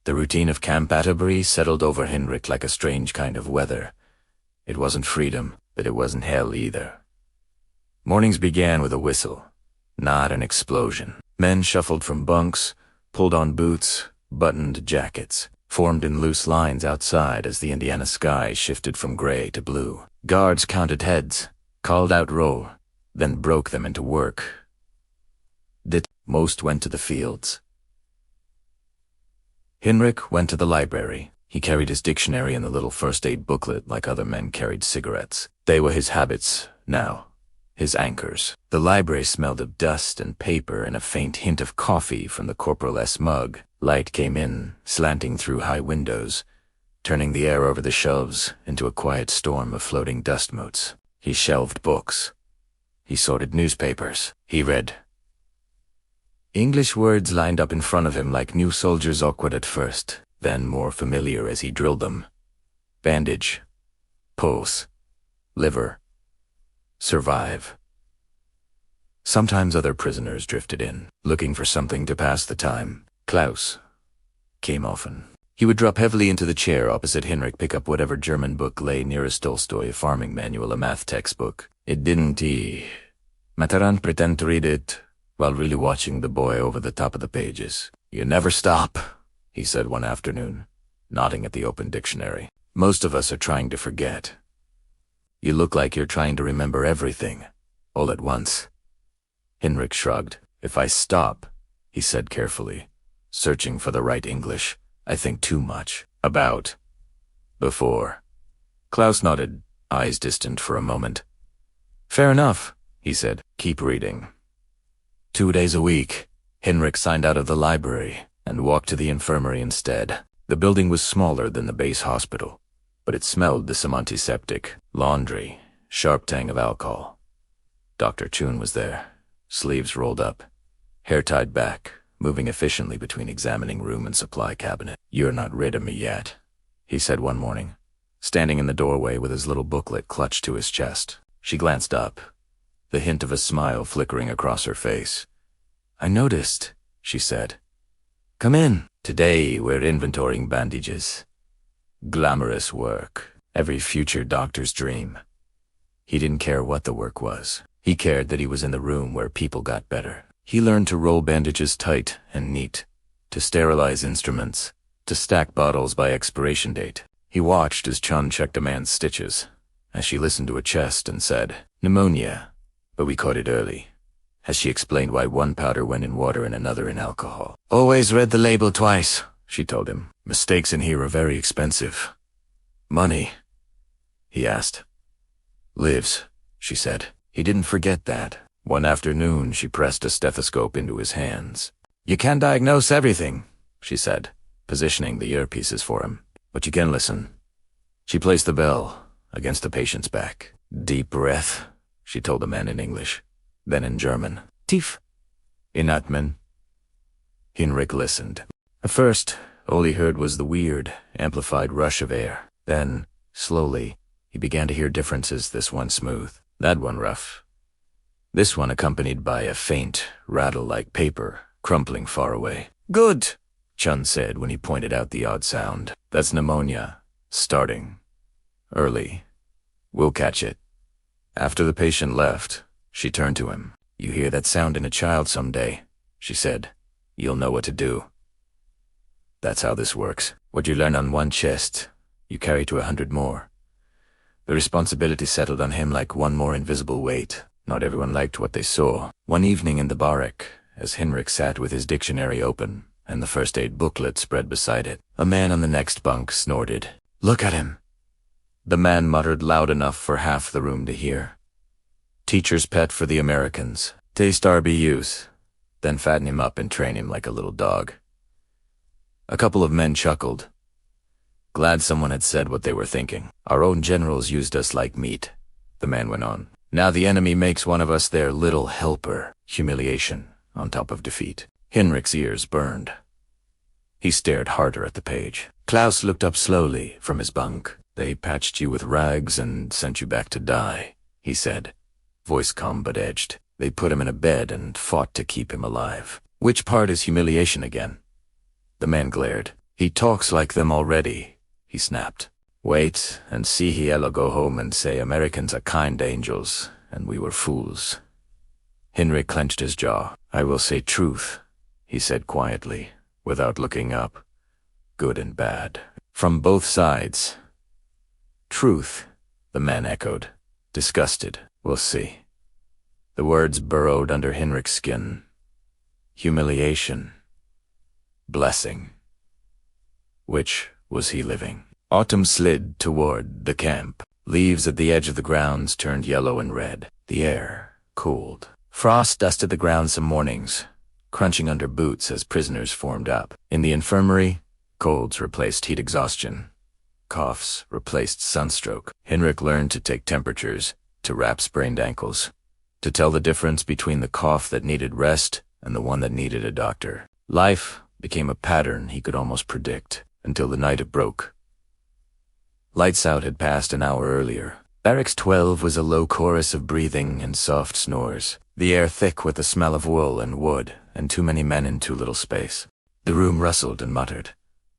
The routine of Camp Atterbury settled over Henrik like a strange kind of weather. It wasn't freedom, but it wasn't hell either. Mornings began with a whistle, not an explosion. Men shuffled from bunks, pulled on boots, buttoned jackets, formed in loose lines outside as the Indiana sky shifted from gray to blue. Guards counted heads, called out roll, then broke them into work. Most went to the fields. Henrik went to the library. He carried his dictionary and the little first aid booklet like other men carried cigarettes. They were his habits now, his anchors. The library smelled of dust and paper and a faint hint of coffee from the Corporal S. mug. Light came in, slanting through high windows, turning the air over the shelves into a quiet storm of floating dust motes. He shelved books. He sorted newspapers. He read. English words lined up in front of him like new soldiers, awkward at first, then more familiar as he drilled them. Bandage. Pulse. Liver. Survive. Sometimes other prisoners drifted in, looking for something to pass the time. Klaus came often. He would drop heavily into the chair opposite Henrik, pick up whatever German book lay nearest Tolstoy, a farming manual, a math textbook. It didn't Mataran pretend to read it, while really watching the boy over the top of the pages. "You never stop," he said one afternoon, nodding at the open dictionary. "Most of us are trying to forget. You look like you're trying to remember everything, all at once." Henrik shrugged. "If I stop," he said carefully, searching for the right English, "I think too much. About. Before." Klaus nodded, eyes distant for a moment. "Fair enough," he said. "Keep reading." 2 days a week, Henrik signed out of the library and walked to the infirmary instead. The building was smaller than the base hospital, but it smelled the some antiseptic, laundry, sharp tang of alcohol. Dr. Chun was there, sleeves rolled up, hair tied back, moving efficiently between examining room and supply cabinet. "You're not rid of me yet," he said one morning, standing in the doorway with his little booklet clutched to his chest. She glanced up, the hint of a smile flickering across her face. "I noticed," she said. "Come in. Today we're inventorying bandages." Glamorous work. Every future doctor's dream. He didn't care what the work was. He cared that he was in the room where people got better. He learned to roll bandages tight and neat, to sterilize instruments, to stack bottles by expiration date. He watched as Chun checked a man's stitches, as she listened to a chest and said, "Pneumonia, but we caught it early," as she explained why one powder went in water and another in alcohol. "Always read the label twice," she told him. "Mistakes in here are very expensive." "Money?" he asked. "Lives," she said. He didn't forget that. One afternoon, she pressed a stethoscope into his hands. "You can't diagnose everything," she said, positioning the earpieces for him. "But you can listen." She placed the bell against the patient's back. "Deep breath," she told the man in English. Then in German, "Tief inatmen." Hinrich listened. At first, all he heard was the weird, amplified rush of air. Then, slowly, he began to hear differences, this one smooth, that one rough. This one accompanied by a faint rattle like paper crumpling far away. "Good," Chun said when he pointed out the odd sound. "That's pneumonia. Starting. Early. We'll catch it." After the patient left, she turned to him. "You hear that sound in a child someday," she said. "You'll know what to do. That's how this works. What you learn on one chest, you carry to 100 more." The responsibility settled on him like one more invisible weight. Not everyone liked what they saw. One evening in the barrack, as Hinrich sat with his dictionary open and the first aid booklet spread beside it, a man on the next bunk snorted. "Look at him." The man muttered loud enough for half the room to hear. "Teacher's pet for the Americans. Taste RBUs. Then fatten him up and train him like a little dog." A couple of men chuckled. Glad someone had said what they were thinking. "Our own generals used us like meat," the man went on. "Now the enemy makes one of us their little helper. Humiliation on top of defeat." Hinrich's ears burned. He stared harder at the page. Klaus looked up slowly from his bunk. "They patched you with rags and sent you back to die," he said, voice calm but edged. "They put him in a bed and fought to keep him alive. Which part is humiliation again?" The man glared. "He talks like them already," he snapped. "Wait and see he'll go home and say Americans are kind angels and we were fools." Hinrich clenched his jaw. "I will say truth," he said quietly, without looking up. "Good and bad. From both sides." "Truth," the man echoed, disgusted. "We'll see." The words burrowed under Hinrich's skin. Humiliation. Blessing. Which was he living? Autumn slid toward the camp. Leaves at the edge of the grounds turned yellow and red. The air cooled. Frost dusted the ground some mornings, crunching under boots as prisoners formed up. In the infirmary, colds replaced heat exhaustion. Coughs replaced sunstroke. Hinrich learned to take temperatures, to wrap sprained ankles, to tell the difference between the cough that needed rest and the one that needed a doctor. Life became a pattern he could almost predict, until the night it broke. Lights out had passed an hour earlier. Barracks 12 was a low chorus of breathing and soft snores, the air thick with the smell of wool and wood, and too many men in too little space. The room rustled and muttered,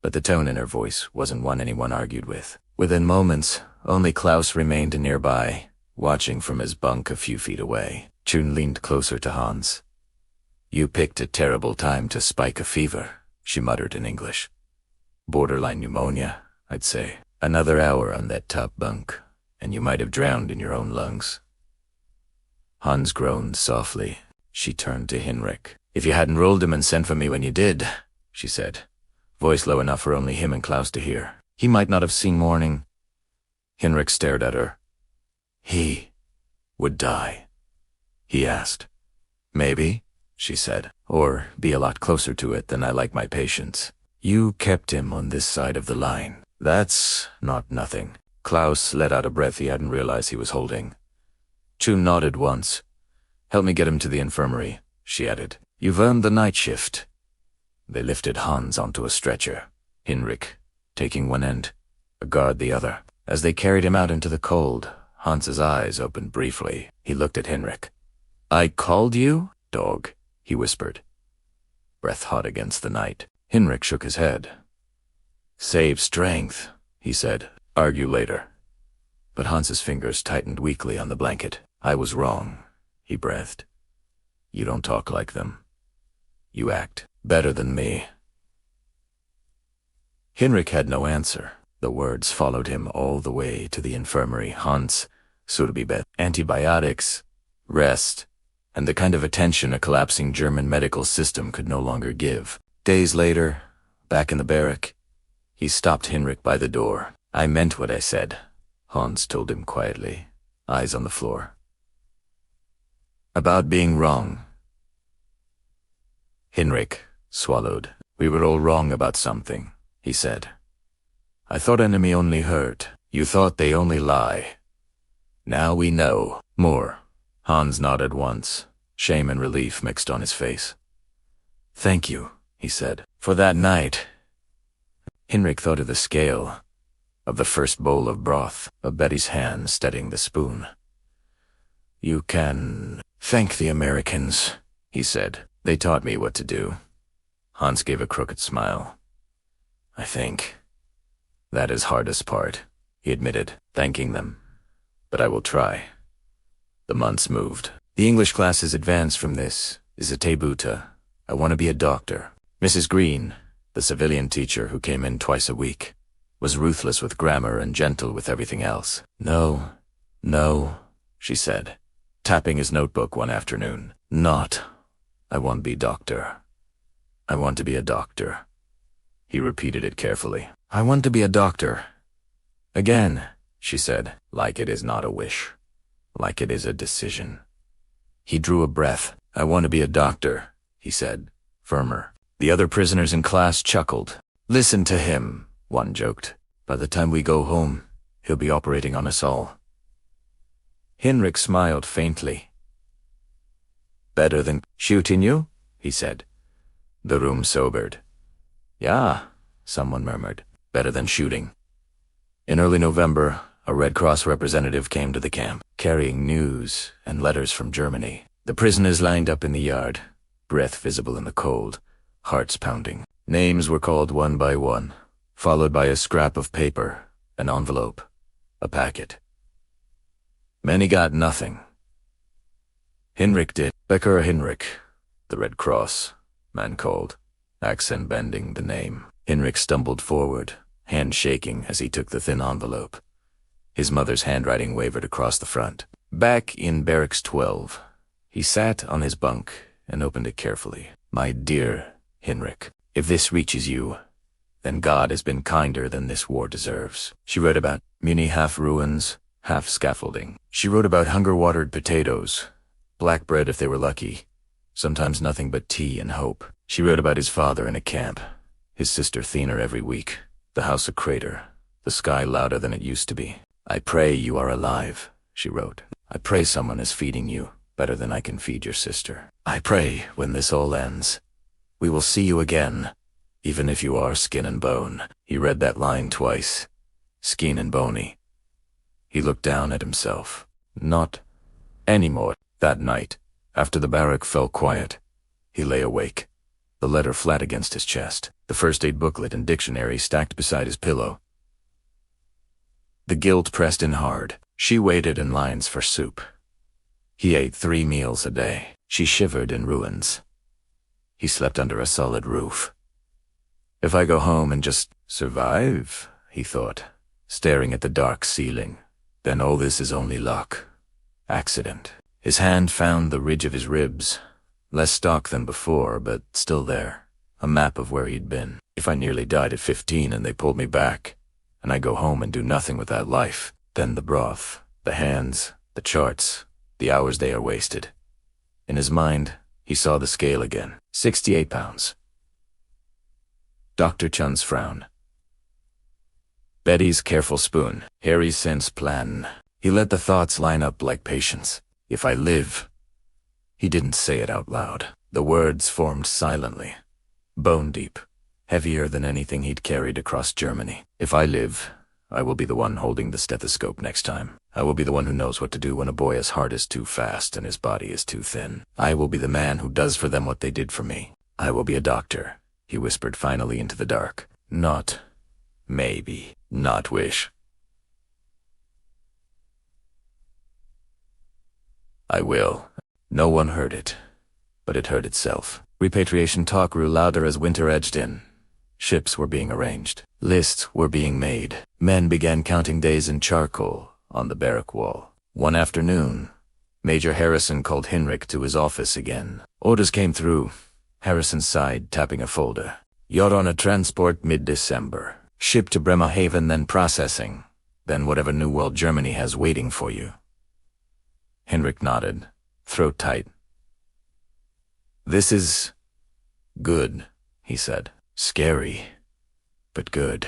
but the tone in her voice wasn't one anyone argued with. Within moments, only Klaus remained nearby, watching from his bunk a few feet away. Chun leaned closer to Hans. "You picked a terrible time to spike a fever," she muttered in English. "Borderline pneumonia, I'd say. Another hour on that top bunk, and you might have drowned in your own lungs." Hans groaned softly. She turned to Hinrich. "If you hadn't rolled him and sent for me when you did," she said, voice low enough for only him and Klaus to hear, "he might not have seen morning." Hinrich stared at her. "He would die?" he asked. "Maybe," she said, "or be a lot closer to it than I like my patients. You kept him on this side of the line. That's not nothing." Klaus let out a breath he hadn't realized he was holding. Chun nodded once. "Help me get him to the infirmary," she added. "You've earned the night shift." They lifted Hans onto a stretcher, Hinrich taking one end, a guard the other. As they carried him out into the cold, Hans's eyes opened briefly. He looked at Hinrich. "I called you, dog," he whispered, breath hot against the night. Hinrich shook his head. "Save strength," he said. "Argue later." But Hans's fingers tightened weakly on the blanket. "I was wrong. he breathed. You don't talk like them. You act better than me. Henrik had no answer. The words followed him all the way to the infirmary. Hans, Surbibet, antibiotics, rest, and the kind of attention a collapsing German medical system could no longer give. Days later, back in the barrack, he stopped Henrik by the door. I meant what I said, Hans told him quietly, eyes on the floor. About being wrong. Henrik swallowed. We were all wrong about something, he said. I thought enemy only hurt. You thought they only lie. Now we know. More. Hans nodded once, shame and relief mixed on his face. Thank you, he said, for that night. Henrik thought of the scale, of the first bowl of broth, of Betty's hand steadying the spoon. You can thank the Americans, he said. They taught me what to do. Hans gave a crooked smile. I think that is hardest part, he admitted, thanking them. But I will try. The months moved. The English classes advanced from this. Is a tebuta. I want to be a doctor. Mrs. Green, the civilian teacher who came in twice a week, was ruthless with grammar and gentle with everything else. No, she said, tapping his notebook one afternoon. Not. I want to be doctor. I want to be a doctor. He repeated it carefully. I want to be a doctor. Again, she said, like it is not a wish, like it is a decision. He drew a breath. I want to be a doctor, he said, firmer. The other prisoners in class chuckled. Listen to him, one joked. By the time we go home, he'll be operating on us all. Henrik smiled faintly. Better than shooting you, he said. The room sobered. Yeah, someone murmured. Better than shooting. In early November, a Red Cross representative came to the camp, carrying news and letters from Germany. The prisoners lined up in the yard, breath visible in the cold, hearts pounding. Names were called one by one, followed by a scrap of paper, an envelope, a packet. Many got nothing. Henrik did. Becker Henrik, the Red Cross, man called, accent bending the name. Henrik stumbled forward, hand shaking as he took the thin envelope. His mother's handwriting wavered across the front. Back in Barracks 12, he sat on his bunk and opened it carefully. My dear Henrik, if this reaches you, then God has been kinder than this war deserves. She wrote about Muni half ruins, half scaffolding. She wrote about hunger-watered potatoes, black bread if they were lucky, sometimes nothing but tea and hope. She wrote about his father in a camp, his sister thinner every week, the house a crater, the sky louder than it used to be. I pray you are alive, she wrote. I pray someone is feeding you better than I can feed your sister. I pray when this all ends, we will see you again, even if you are skin and bone. He read that line twice, skin and bony. He looked down at himself. Not anymore. That night, after the barrack fell quiet, he lay awake, the letter flat against his chest, the first aid booklet and dictionary stacked beside his pillow. The guilt pressed in hard. She waited in lines for soup. He ate 3 meals a day. She shivered in ruins. He slept under a solid roof. If I go home and just survive, he thought, staring at the dark ceiling, then all this is only luck. Accident. His hand found the ridge of his ribs, less stock than before, but still there, a map of where he'd been. If I nearly died at 15 and they pulled me back, and I go home and do nothing with that life, then the broth, the hands, the charts, the hours they are wasted. In his mind, he saw the scale again. 68 pounds. Dr. Chun's frown. Betty's careful spoon. Harry's sense plan. He let the thoughts line up like patience. If I live. He didn't say it out loud. The words formed silently, bone deep, heavier than anything he'd carried across Germany. If I live, I will be the one holding the stethoscope next time. I will be the one who knows what to do when a boy's heart is too fast and his body is too thin. I will be the man who does for them what they did for me. I will be a doctor, he whispered finally into the dark. Not maybe, not wish. I will. No one heard it, but it heard itself. Repatriation talk grew louder as winter edged in. Ships were being arranged. Lists were being made. Men began counting days in charcoal on the barrack wall. One afternoon, Major Harrison called Henrik to his office again. Orders came through. Harrison sighed, tapping a folder. You're on a transport mid-December. Ship to Bremerhaven, then processing. Then whatever New World Germany has waiting for you. Henrik nodded, throat tight. This is good, he said. Scary, but good.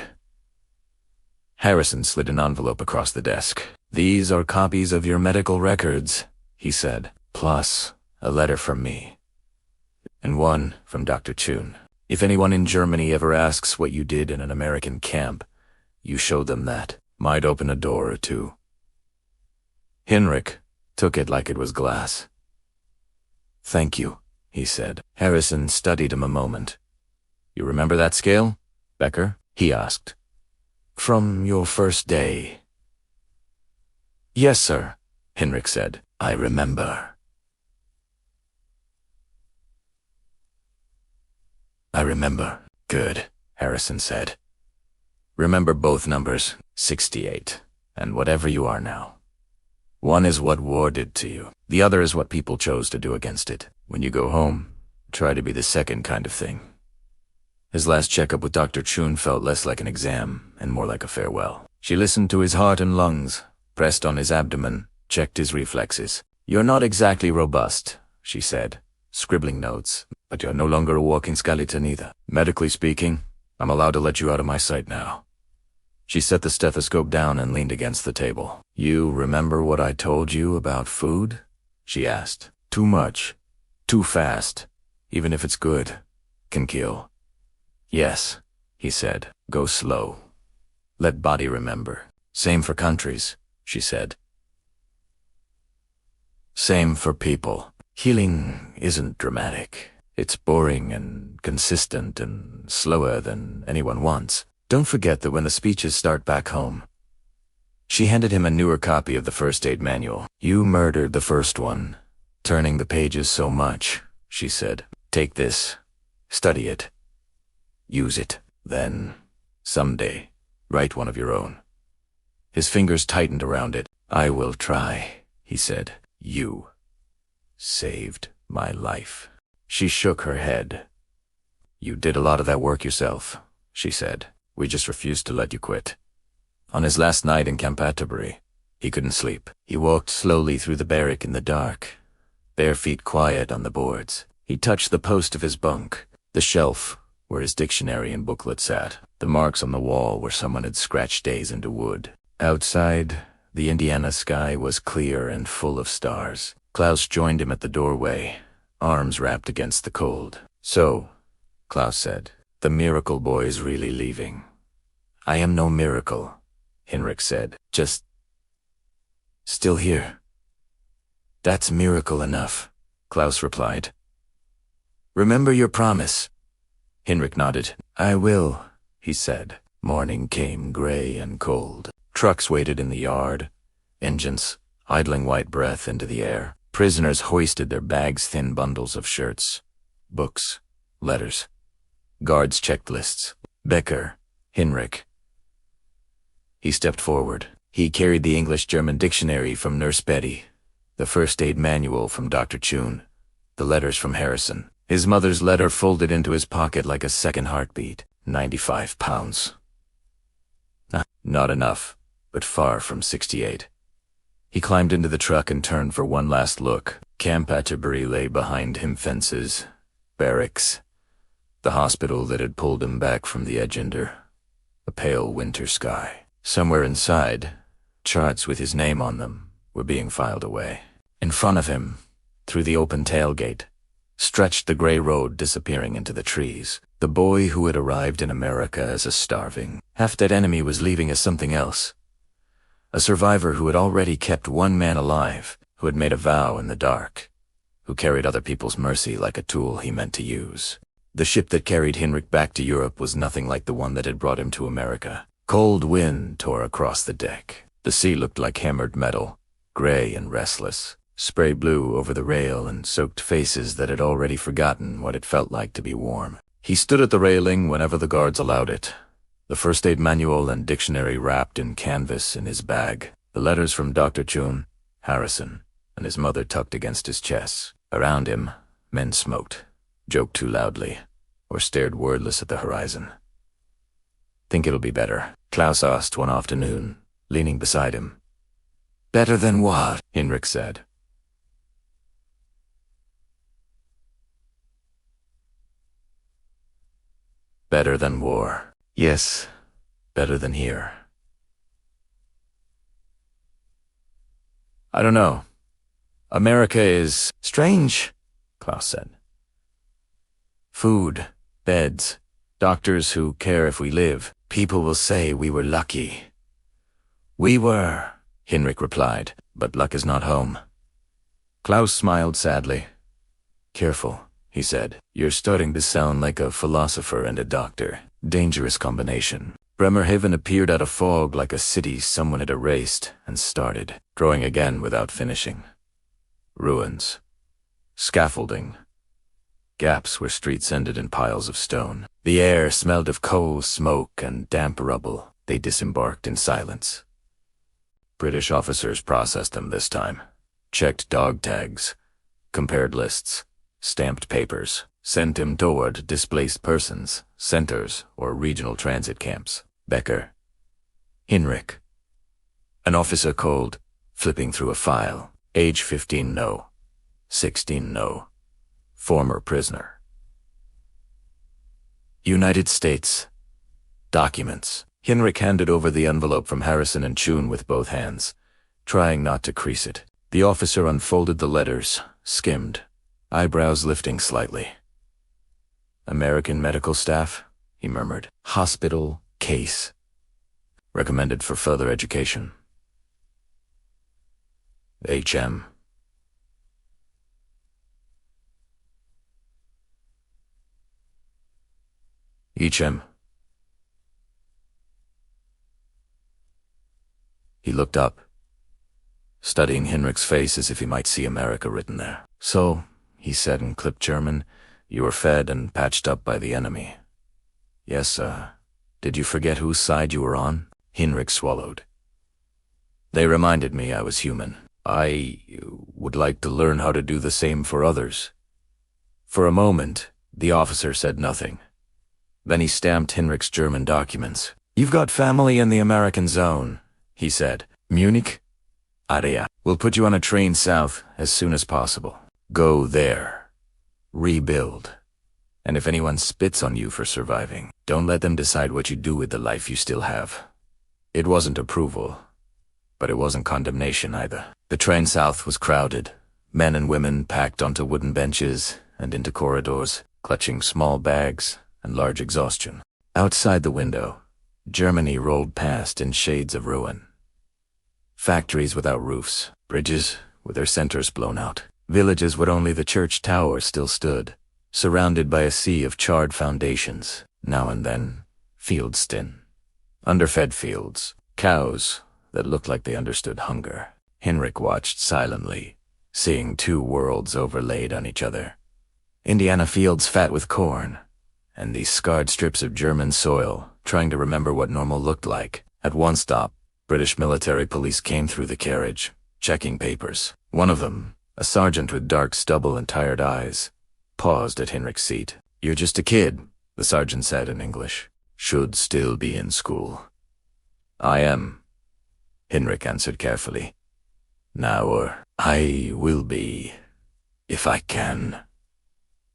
Harrison slid an envelope across the desk. These are copies of your medical records, he said, plus a letter from me. And one from Dr. Chun. If anyone in Germany ever asks what you did in an American camp, you show them that. Might open a door or two. Henrik took it like it was glass. Thank you, he said. Harrison studied him a moment. You remember that scale, Becker? He asked. From your first day. Yes, sir, Henrik said. I remember. I remember. Good, Harrison said. Remember both numbers, 68, and whatever you are now. One is what war did to you. The other is what people chose to do against it. When you go home, try to be the second kind of thing. His last checkup with Dr. Chun felt less like an exam and more like a farewell. She listened to his heart and lungs, pressed on his abdomen, checked his reflexes. You're not exactly robust, she said, scribbling notes, but you're no longer a walking skeleton either. Medically speaking, I'm allowed to let you out of my sight now. She set the stethoscope down and leaned against the table. You remember what I told you about food? She asked. Too much. Too fast. Even if it's good. Can kill. Yes, he said. Go slow. Let body remember. Same for countries, she said. Same for people. Healing isn't dramatic. It's boring and consistent and slower than anyone wants. Don't forget that when the speeches start back home. She handed him a newer copy of the first aid manual. You murdered the first one, turning the pages so much, she said. Take this. Study it. Use it. Then, someday, write one of your own. His fingers tightened around it. I will try, he said. You saved my life. She shook her head. You did a lot of that work yourself, she said. We just refused to let you quit. On his last night in Camp Atterbury, he couldn't sleep. He walked slowly through the barrack in the dark, bare feet quiet on the boards. He touched the post of his bunk, the shelf where his dictionary and booklet sat, the marks on the wall where someone had scratched days into wood. Outside, the Indiana sky was clear and full of stars. Klaus joined him at the doorway, arms wrapped against the cold. So, Klaus said, the miracle boy's really leaving. I am no miracle, Henrik said. Just still here. That's miracle enough, Klaus replied. Remember your promise. Henrik nodded. I will, he said. Morning came gray and cold. Trucks waited in the yard, engines idling white breath into the air. Prisoners hoisted their bags, thin bundles of shirts, books, letters. Guards checked lists. Becker, Henrik. He stepped forward. He carried the English-German dictionary from Nurse Betty, the first aid manual from Dr. Chun, the letters from Harrison. His mother's letter folded into his pocket like a second heartbeat. 95 pounds. Not enough, but far from 68. He climbed into the truck and turned for one last look. Camp Atterbury lay behind him, fences, barracks, the hospital that had pulled him back from the Edgender, a pale winter sky. Somewhere inside, charts with his name on them were being filed away. In front of him, through the open tailgate, stretched the gray road disappearing into the trees. The boy who had arrived in America as a starving, half-dead enemy was leaving as something else. A survivor who had already kept one man alive, who had made a vow in the dark, who carried other people's mercy like a tool he meant to use. The ship that carried Henrik back to Europe was nothing like the one that had brought him to America. Cold wind tore across the deck. The sea looked like hammered metal, gray and restless. Spray blew over the rail and soaked faces that had already forgotten what it felt like to be warm. He stood at the railing whenever the guards allowed it, the first aid manual and dictionary wrapped in canvas in his bag, the letters from Dr. Chun, Harrison, and his mother tucked against his chest. Around him, men smoked, joked too loudly, or stared wordless at the horizon. "Think it'll be better?" Klaus asked one afternoon, leaning beside him. "Better than what?" Hinrich said. "Better than war. Yes, better than here." "I don't know. America is strange," Klaus said. "Food, beds, doctors who care if we live. People will say we were lucky." "We were," Hinrich replied, "but luck is not home." Klaus smiled sadly. "Careful," he said. "You're starting to sound like a philosopher and a doctor. Dangerous combination." Bremerhaven appeared out of fog like a city someone had erased and started, growing again without finishing. Ruins. Scaffolding. Gaps where streets ended in piles of stone. The air smelled of coal, smoke, and damp rubble. They disembarked in silence. British officers processed them this time. Checked dog tags. Compared lists. Stamped papers. Sent him toward displaced persons, centers, or regional transit camps. Becker. Hinrich. An officer called, flipping through a file. Age 15 no. 16 no. Former prisoner. United States. Documents. Hinrich handed over the envelope from Harrison and Chun with both hands, trying not to crease it. The officer unfolded the letters, skimmed, eyebrows lifting slightly. "American medical staff," he murmured. "Hospital, case. Recommended for further education. HM. HM. He looked up, studying Hinrich's face as if he might see America written there. "So," he said in clipped German, "you were fed and patched up by the enemy." "Yes, did you forget whose side you were on?" Hinrich swallowed. "They reminded me I was human. I would like to learn how to do the same for others." For a moment, the officer said nothing. Then he stamped Hinrich's German documents. "You've got family in the American zone," he said. "Munich? Area. We'll put you on a train south as soon as possible. Go there. Rebuild. And if anyone spits on you for surviving, don't let them decide what you do with the life you still have." It wasn't approval, but it wasn't condemnation either. The train south was crowded, men and women packed onto wooden benches and into corridors, clutching small bags and large exhaustion. Outside the window, Germany rolled past in shades of ruin. Factories without roofs, bridges with their centers blown out, villages where only the church tower still stood, surrounded by a sea of charred foundations, now and then, fields thin. Underfed fields, cows that looked like they understood hunger. Hinrich watched silently, seeing two worlds overlaid on each other. Indiana fields fat with corn, and these scarred strips of German soil, trying to remember what normal looked like. At one stop, British military police came through the carriage, checking papers. One of them, a sergeant with dark stubble and tired eyes, paused at Hinrich's seat. "You're just a kid," the sergeant said in English. "Should still be in school." "I am," Hinrich answered carefully. "Now or I will be, if I can."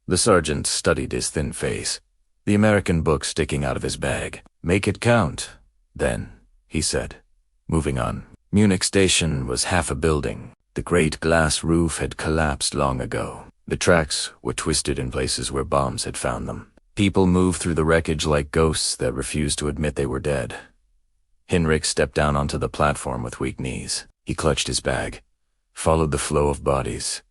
The sergeant studied his thin face, the American book sticking out of his bag. "Make it count, then," he said, moving on. Munich station was half a building. The great glass roof had collapsed long ago. The tracks were twisted in places where bombs had found them. People moved through the wreckage like ghosts that refused to admit they were dead. Hinrich stepped down onto the platform with weak knees. He clutched his bag, followed the flow of bodies,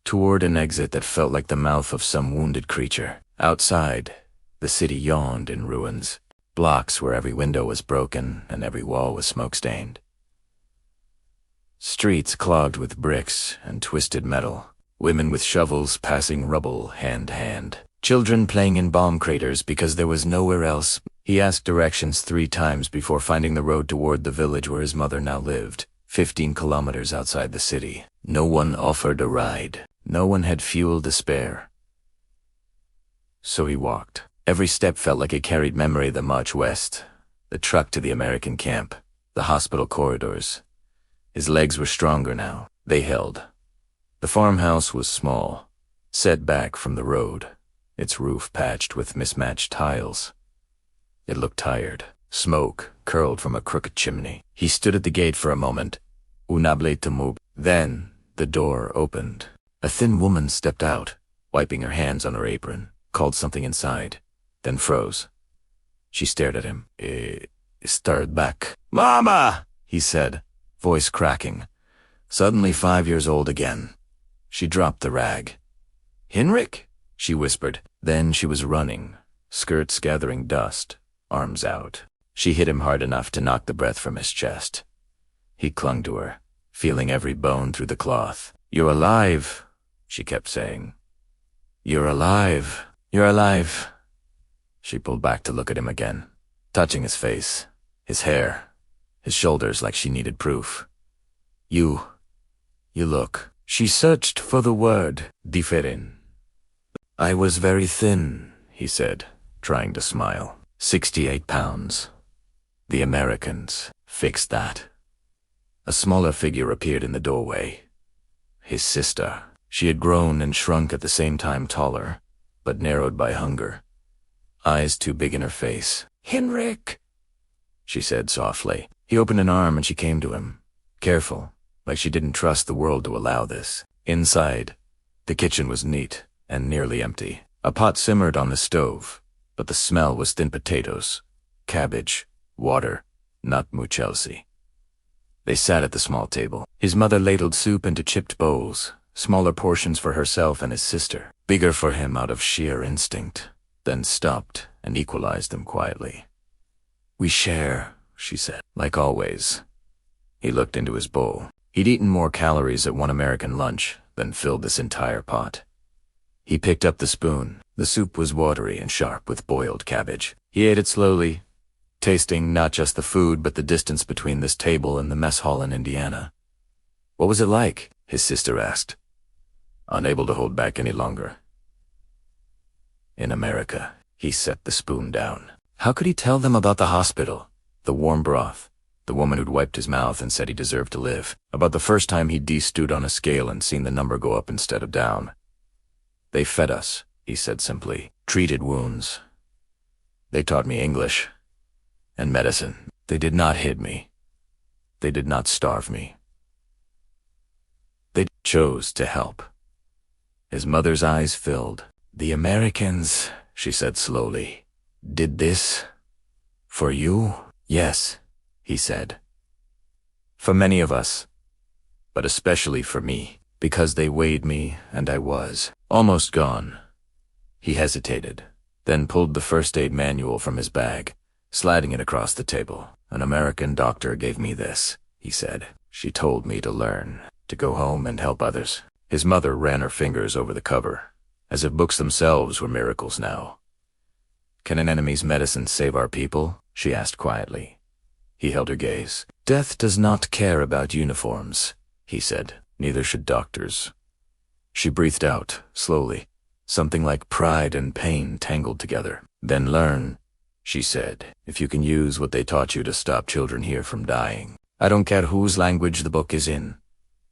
toward an exit that felt like the mouth of some wounded creature. Outside, the city yawned in ruins, blocks where every window was broken and every wall was smoke-stained. Streets clogged with bricks and twisted metal. Women with shovels passing rubble hand to hand. Children playing in bomb craters because there was nowhere else. He asked directions 3 times before finding the road toward the village where his mother now lived, 15 kilometers outside the city. No one offered a ride. No one had fuel to spare. So he walked. Every step felt like it carried memory of the march west, the truck to the American camp, the hospital corridors. His legs were stronger now. They held. The farmhouse was small, set back from the road, its roof patched with mismatched tiles. It looked tired. Smoke curled from a crooked chimney. He stood at the gate for a moment. Unable to move. Then the door opened. A thin woman stepped out, wiping her hands on her apron, called something inside, then froze. She stared at him. Started back. "Mama!" he said, voice cracking. Suddenly 5 years old again. She dropped the rag. "Henrik?" she whispered. Then she was running, skirts gathering dust, arms out. She hit him hard enough to knock the breath from his chest. He clung to her, feeling every bone through the cloth. "You're alive," she kept saying. "You're alive. You're alive." She pulled back to look at him again, touching his face, his hair, his shoulders like she needed proof. You look." She searched for the word, diferen. "I was very thin," he said, trying to smile. 68 pounds. The Americans fixed that. A smaller figure appeared in the doorway. His sister. She had grown and shrunk at the same time, taller, but narrowed by hunger. Eyes too big in her face. "Henrik," she said softly. He opened an arm and she came to him, careful, like she didn't trust the world to allow this. Inside, the kitchen was neat and nearly empty. A pot simmered on the stove, but the smell was thin potatoes, cabbage, water, not much else. They sat at the small table. His mother ladled soup into chipped bowls, smaller portions for herself and his sister, bigger for him out of sheer instinct, then stopped and equalized them quietly. "We share," she said, like always. He looked into his bowl. He'd eaten more calories at one American lunch than filled this entire pot. He picked up the spoon. The soup was watery and sharp with boiled cabbage. He ate it slowly, tasting not just the food but the distance between this table and the mess hall in Indiana. "What was it like?" his sister asked, unable to hold back any longer. "In America." He set the spoon down. How could he tell them about the hospital, the warm broth, the woman who'd wiped his mouth and said he deserved to live, about the first time he'd de-stewed on a scale and seen the number go up instead of down? "They fed us," he said simply. "Treated wounds. They taught me English and medicine. They did not hit me. They did not starve me. They chose to help." His mother's eyes filled. "The Americans," she said slowly, "did this for you?" "Yes," he said. "For many of us, but especially for me, because they weighed me and I was almost gone." He hesitated, then pulled the first aid manual from his bag, sliding it across the table. "An American doctor gave me this," he said. "She told me to learn, to go home and help others." His mother ran her fingers over the cover, as if books themselves were miracles now. "Can an enemy's medicine save our people?" she asked quietly. He held her gaze. "Death does not care about uniforms," he said. "Neither should doctors." She breathed out, slowly, something like pride and pain tangled together. "Then learn," she said, "if you can use what they taught you to stop children here from dying. I don't care whose language the book is in."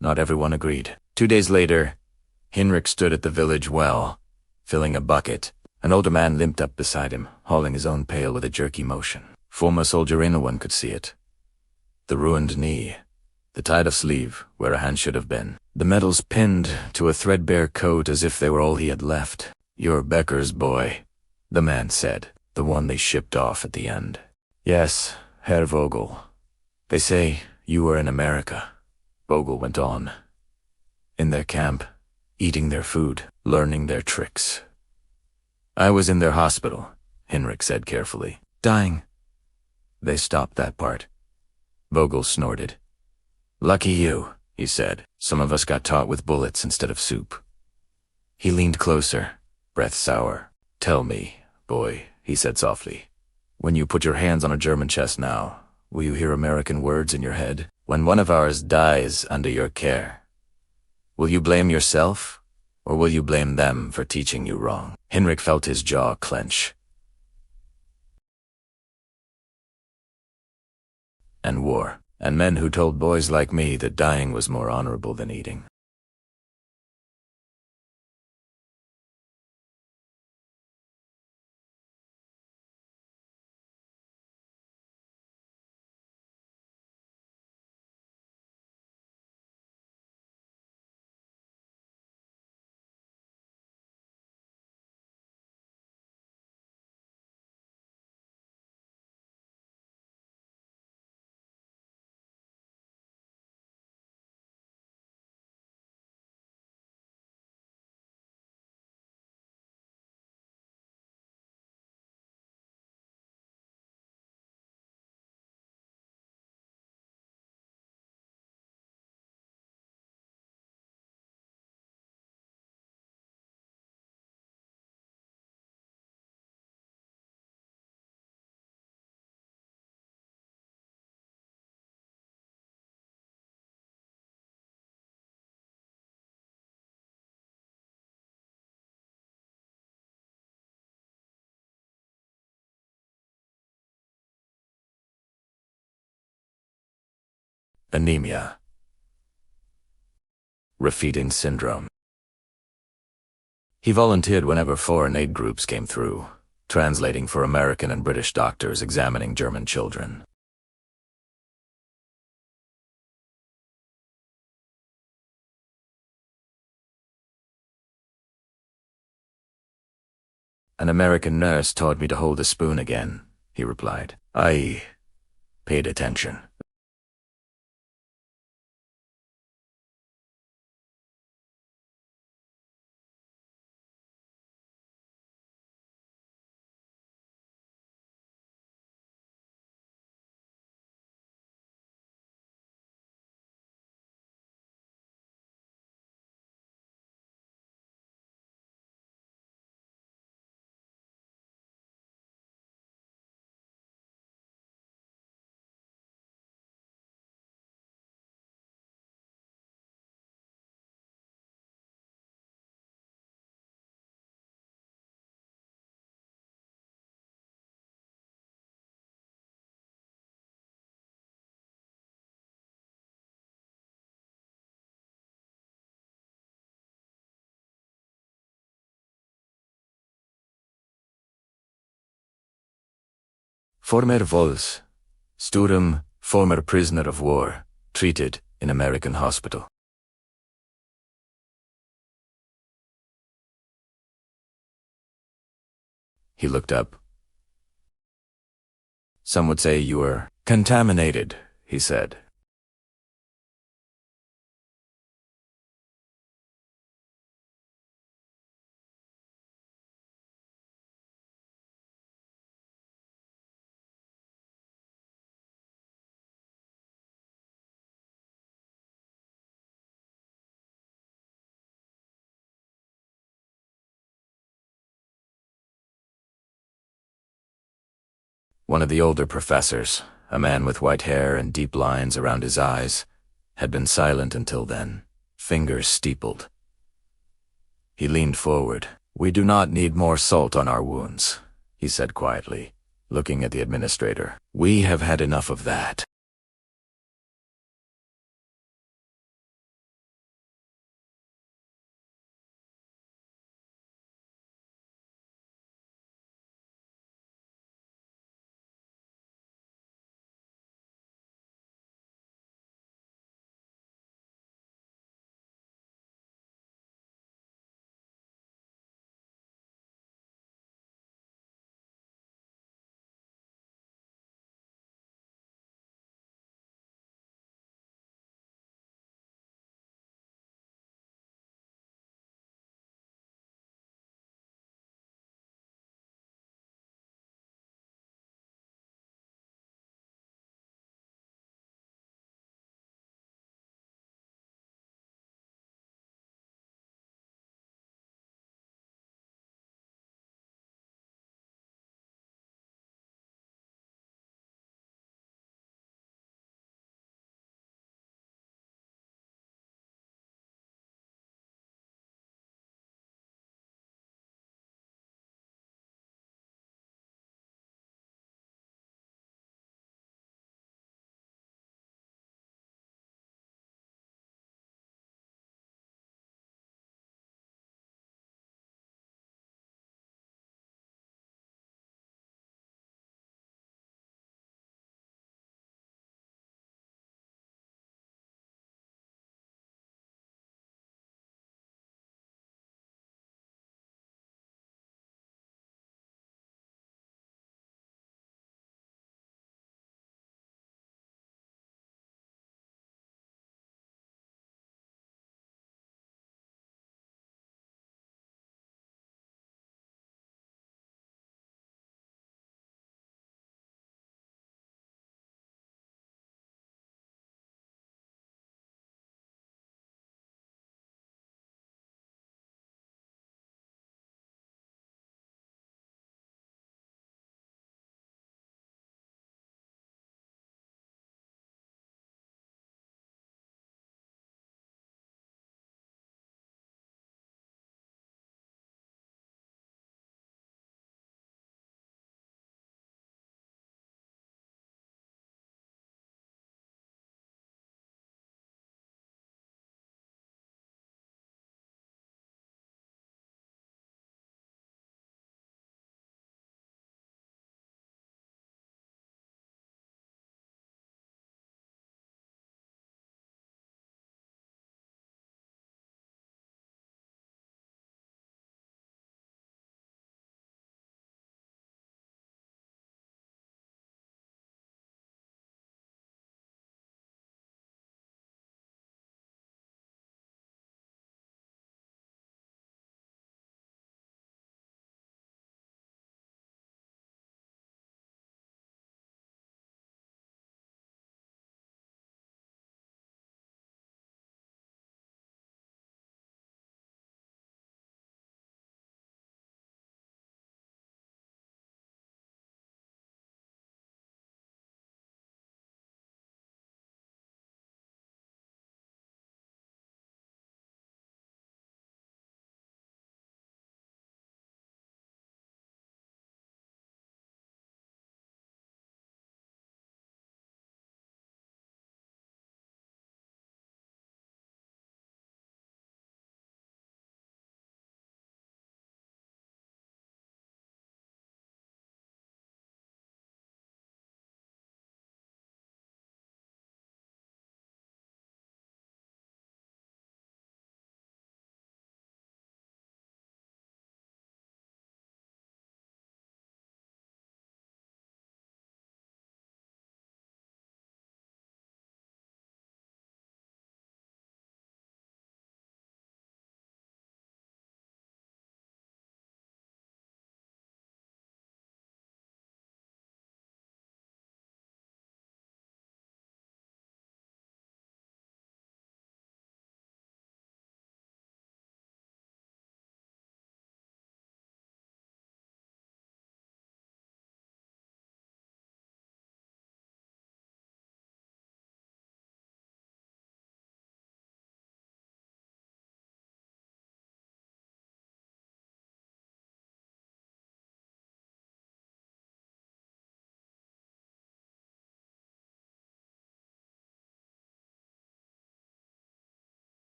Not everyone agreed. 2 days later, Henrik stood at the village well, filling a bucket. An older man limped up beside him, hauling his own pail with a jerky motion. Former soldier, anyone could see it. The ruined knee, the tied-off sleeve where a hand should have been, the medals pinned to a threadbare coat as if they were all he had left. "You're Becker's boy," the man said, the one they shipped off at the end. "Yes, Herr Vogel. They say you were in America," Vogel went on. "In their camp, eating their food, learning their tricks." "I was in their hospital," Henrik said carefully. "Dying." "They stopped that part." Vogel snorted. Lucky you, he said. Some of us got taught with bullets instead of soup. He leaned closer, breath sour. Tell me, boy, he said softly. When you put your hands on a German chest now, will you hear American words in your head? When one of ours dies under your care, will you blame yourself, or will you blame them for teaching you wrong? Henrik felt his jaw clench. And war, and men who told boys like me that dying was more honorable than eating. Anemia. Refeeding syndrome. He volunteered whenever foreign aid groups came through, translating for American and British doctors examining German children. An American nurse taught me to hold a spoon again, he replied. I paid attention. Former Vols, Sturm, former prisoner of war, treated in American hospital. He looked up. Some would say you were contaminated, he said. One of the older professors, a man with white hair and deep lines around his eyes, had been silent until then, fingers steepled. He leaned forward. We do not need more salt on our wounds, he said quietly, looking at the administrator. We have had enough of that.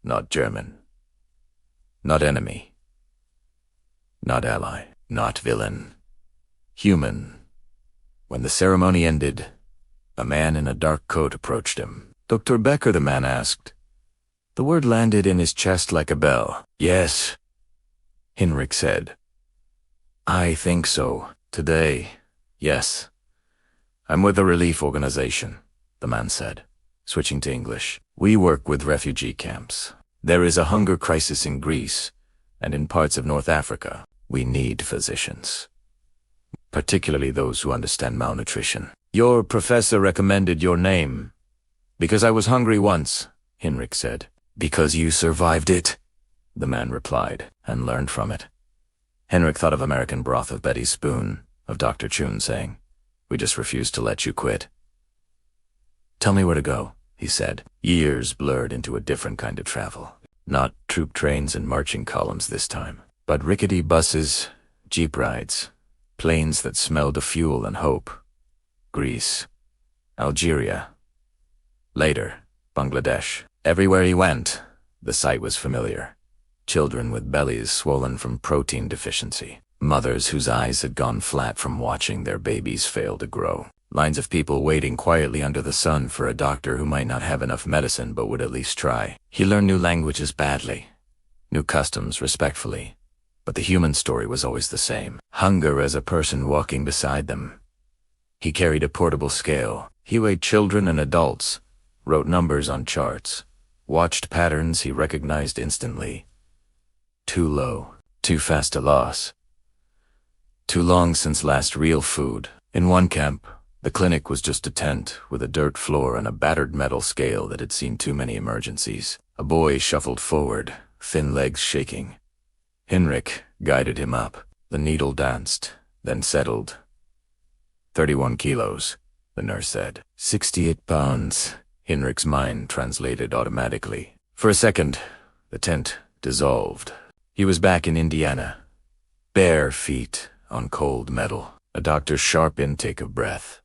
not German. Not enemy. Not ally. Not villain. Human. When the ceremony ended, a man in a dark coat approached him. "Dr. Becker," the man asked. The word landed in his chest like a bell. "Yes," Henrik said. "I think so. Today, yes. I'm with a relief organization," the man said, switching to English. "We work with refugee camps. There is a hunger crisis in Greece, and in parts of North Africa. We need physicians, particularly those who understand malnutrition. Your professor recommended your name. Because I was hungry once," Henrik said. "Because you survived it," the man replied, "and learned from it." Henrik thought of American broth, of Betty's spoon, of Dr. Chun saying, "We just refuse to let you quit." "Tell me where to go," he said. Years blurred into a different kind of travel. Not troop trains and marching columns this time, but rickety buses, jeep rides, planes that smelled of fuel and hope. Greece, Algeria, later, Bangladesh. Everywhere he went, the sight was familiar. Children with bellies swollen from protein deficiency. Mothers whose eyes had gone flat from watching their babies fail to grow. Lines of people waiting quietly under the sun for a doctor who might not have enough medicine but would at least try. He learned new languages badly, new customs respectfully, but the human story was always the same. Hunger as a person walking beside them. He carried a portable scale. He weighed children and adults, wrote numbers on charts, watched patterns he recognized instantly. Too low, too fast to loss. Too long since last real food. In one camp, the clinic was just a tent with a dirt floor and a battered metal scale that had seen too many emergencies. A boy shuffled forward, thin legs shaking. Henrik guided him up. The needle danced, then settled. 31 kilos, the nurse said. 68 pounds, Henrik's mind translated automatically. For a second, the tent dissolved. He was back in Indiana. Bare feet on cold metal, a doctor's sharp intake of breath.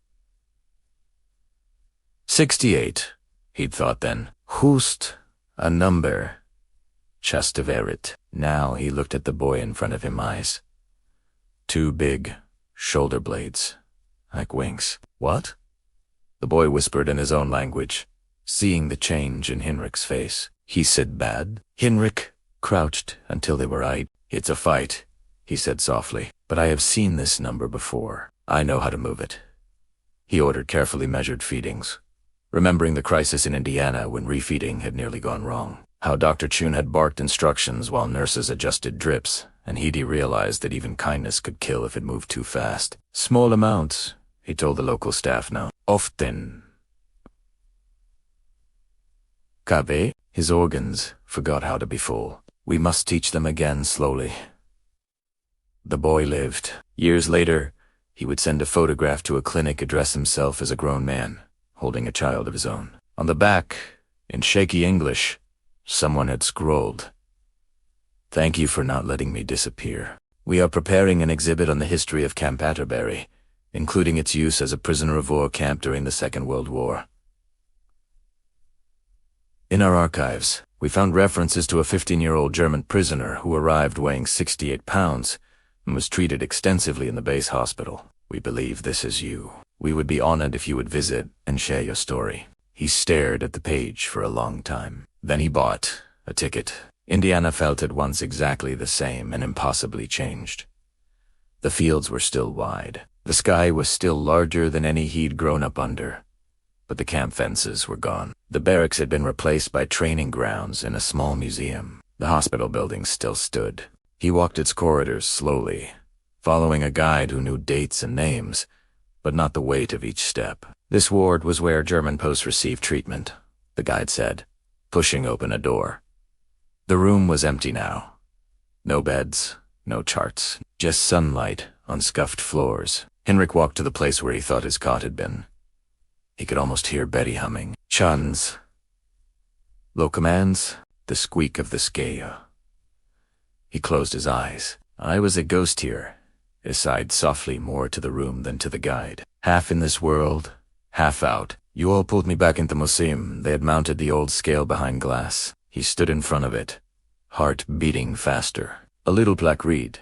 68, he'd thought then. Just a number. Chastaverit. Now he looked at the boy in front of him, eyes. Two big shoulder blades, like wings. "What?" the boy whispered in his own language, seeing the change in Henrik's face. He said bad. Henrik crouched until they were eyed. "It's a fight," he said softly, "but I have seen this number before. I know how to move it." He ordered carefully measured feedings, remembering the crisis in Indiana when refeeding had nearly gone wrong. How Dr. Chun had barked instructions while nurses adjusted drips, and he'd realized that even kindness could kill if it moved too fast. "Small amounts," he told the local staff now. "Often." Kabe, his organs, forgot how to be full. "We must teach them again slowly." The boy lived. Years later, he would send a photograph to a clinic, address himself as a grown man, holding a child of his own. On the back, in shaky English, someone had scrolled, "Thank you for not letting me disappear. We are preparing an exhibit on the history of Camp Atterbury, including its use as a prisoner of war camp during the Second World War." In our archives, we found references to a 15-year-old German prisoner who arrived weighing 68 pounds and was treated extensively in the base hospital. "We believe this is you. We would be honored if you would visit and share your story." He stared at the page for a long time. Then he bought a ticket. Indiana felt at once exactly the same and impossibly changed. The fields were still wide. The sky was still larger than any he'd grown up under. But the camp fences were gone. The barracks had been replaced by training grounds and a small museum. The hospital building still stood. He walked its corridors slowly, following a guide who knew dates and names, but not the weight of each step. "This ward was where German posts received treatment," the guide said, pushing open a door. The room was empty now. No beds, no charts, just sunlight on scuffed floors. Henrik walked to the place where he thought his cot had been. He could almost hear Betty humming. Chans. Low commands, the squeak of the scale. He closed his eyes. "I was a ghost here," he sighed softly, more to the room than to the guide. "Half in this world, half out. You all pulled me back into museum. They had mounted the old scale behind glass. He stood in front of it, heart beating faster. A little plaque read,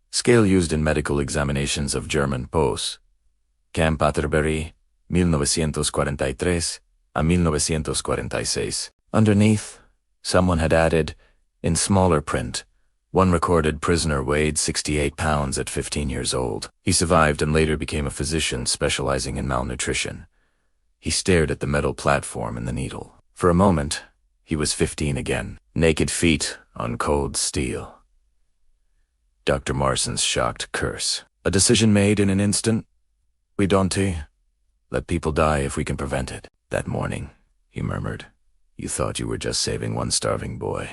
scale used in medical examinations of German POS. Camp Atterbury, 1943 a 1946. Underneath, someone had added, in smaller print, one recorded prisoner weighed 68 pounds at 15 years old. He survived and later became a physician specializing in malnutrition. He stared at the metal platform and the needle. For a moment, he was 15 again, naked feet on cold steel. Dr. Marson's shocked curse. A decision made in an instant? We don't let people die if we can prevent it. That morning, he murmured, you thought you were just saving one starving boy.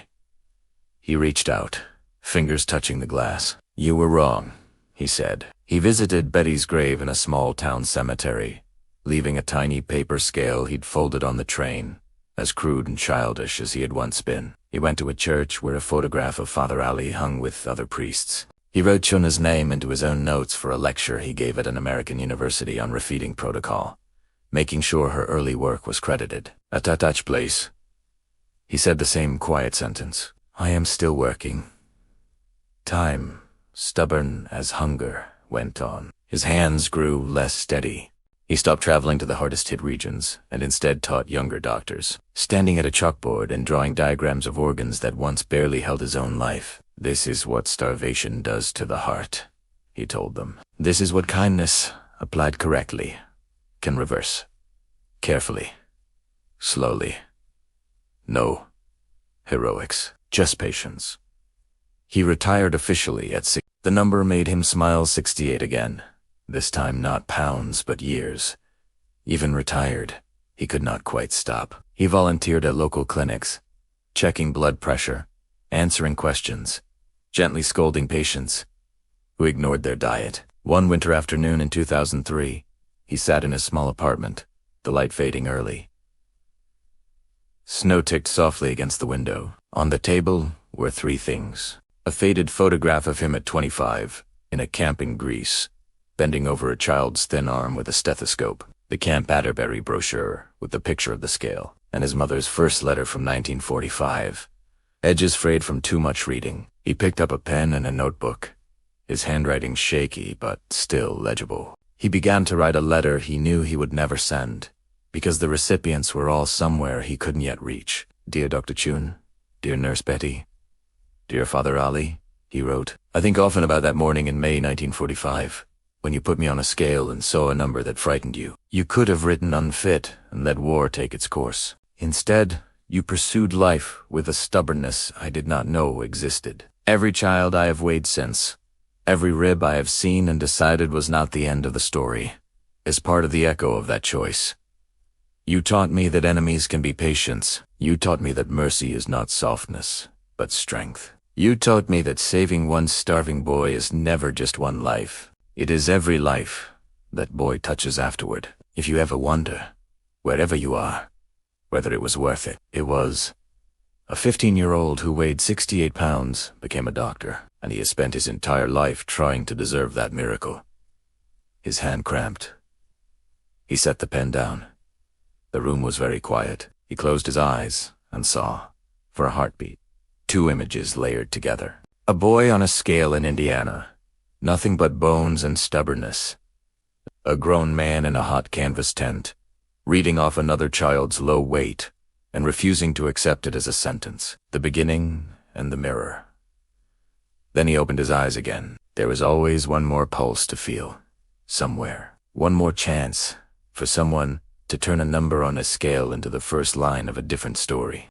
He reached out, fingers touching the glass. You were wrong, he said. He visited Betty's grave in a small town cemetery, leaving a tiny paper scale he'd folded on the train, as crude and childish as he had once been. He went to a church where a photograph of Father Ali hung with other priests. He wrote Chuna's name into his own notes for a lecture he gave at an American university on refeeding protocol, making sure her early work was credited. At that place, he said the same quiet sentence. I am still working. Time, stubborn as hunger, went on. His hands grew less steady. He stopped traveling to the hardest-hit regions and instead taught younger doctors, standing at a chalkboard and drawing diagrams of organs that once barely held his own life. This is what starvation does to the heart, he told them. This is what kindness, applied correctly, can reverse. Carefully. Slowly. No heroics, just patience. He retired officially at 6. The number made him smile. 68 again. This time not pounds, but years. Even retired, he could not quite stop. He volunteered at local clinics, checking blood pressure, answering questions, gently scolding patients who ignored their diet. One winter afternoon in 2003, he sat in his small apartment, the light fading early. Snow ticked softly against the window. On the table were three things. A faded photograph of him at 25, in a camp in Greece, bending over a child's thin arm with a stethoscope. The Camp Atterbury brochure with the picture of the scale, and his mother's first letter from 1945. Edges frayed from too much reading. He picked up a pen and a notebook, his handwriting shaky but still legible. He began to write a letter he knew he would never send, because the recipients were all somewhere he couldn't yet reach. Dear Dr. Chun, dear Nurse Betty, dear Father Ali, he wrote. I think often about that morning in May 1945, when you put me on a scale and saw a number that frightened you. You could have written unfit and let war take its course. Instead, you pursued life with a stubbornness I did not know existed. Every child I have weighed since, every rib I have seen and decided was not the end of the story, is part of the echo of that choice. You taught me that enemies can be patience. You taught me that mercy is not softness, but strength. You taught me that saving one starving boy is never just one life. It is every life that boy touches afterward. If you ever wonder, wherever you are, whether it was worth it, it was. A 15-year-old who weighed 68 pounds became a doctor, and he has spent his entire life trying to deserve that miracle. His hand cramped. He set the pen down. The room was very quiet. He closed his eyes and saw, for a heartbeat, two images layered together. A boy on a scale in Indiana, nothing but bones and stubbornness. A grown man in a hot canvas tent, reading off another child's low weight and refusing to accept it as a sentence. The beginning and the mirror. Then he opened his eyes again. There was always one more pulse to feel, somewhere. One more chance for someone to turn a number on a scale into the first line of a different story.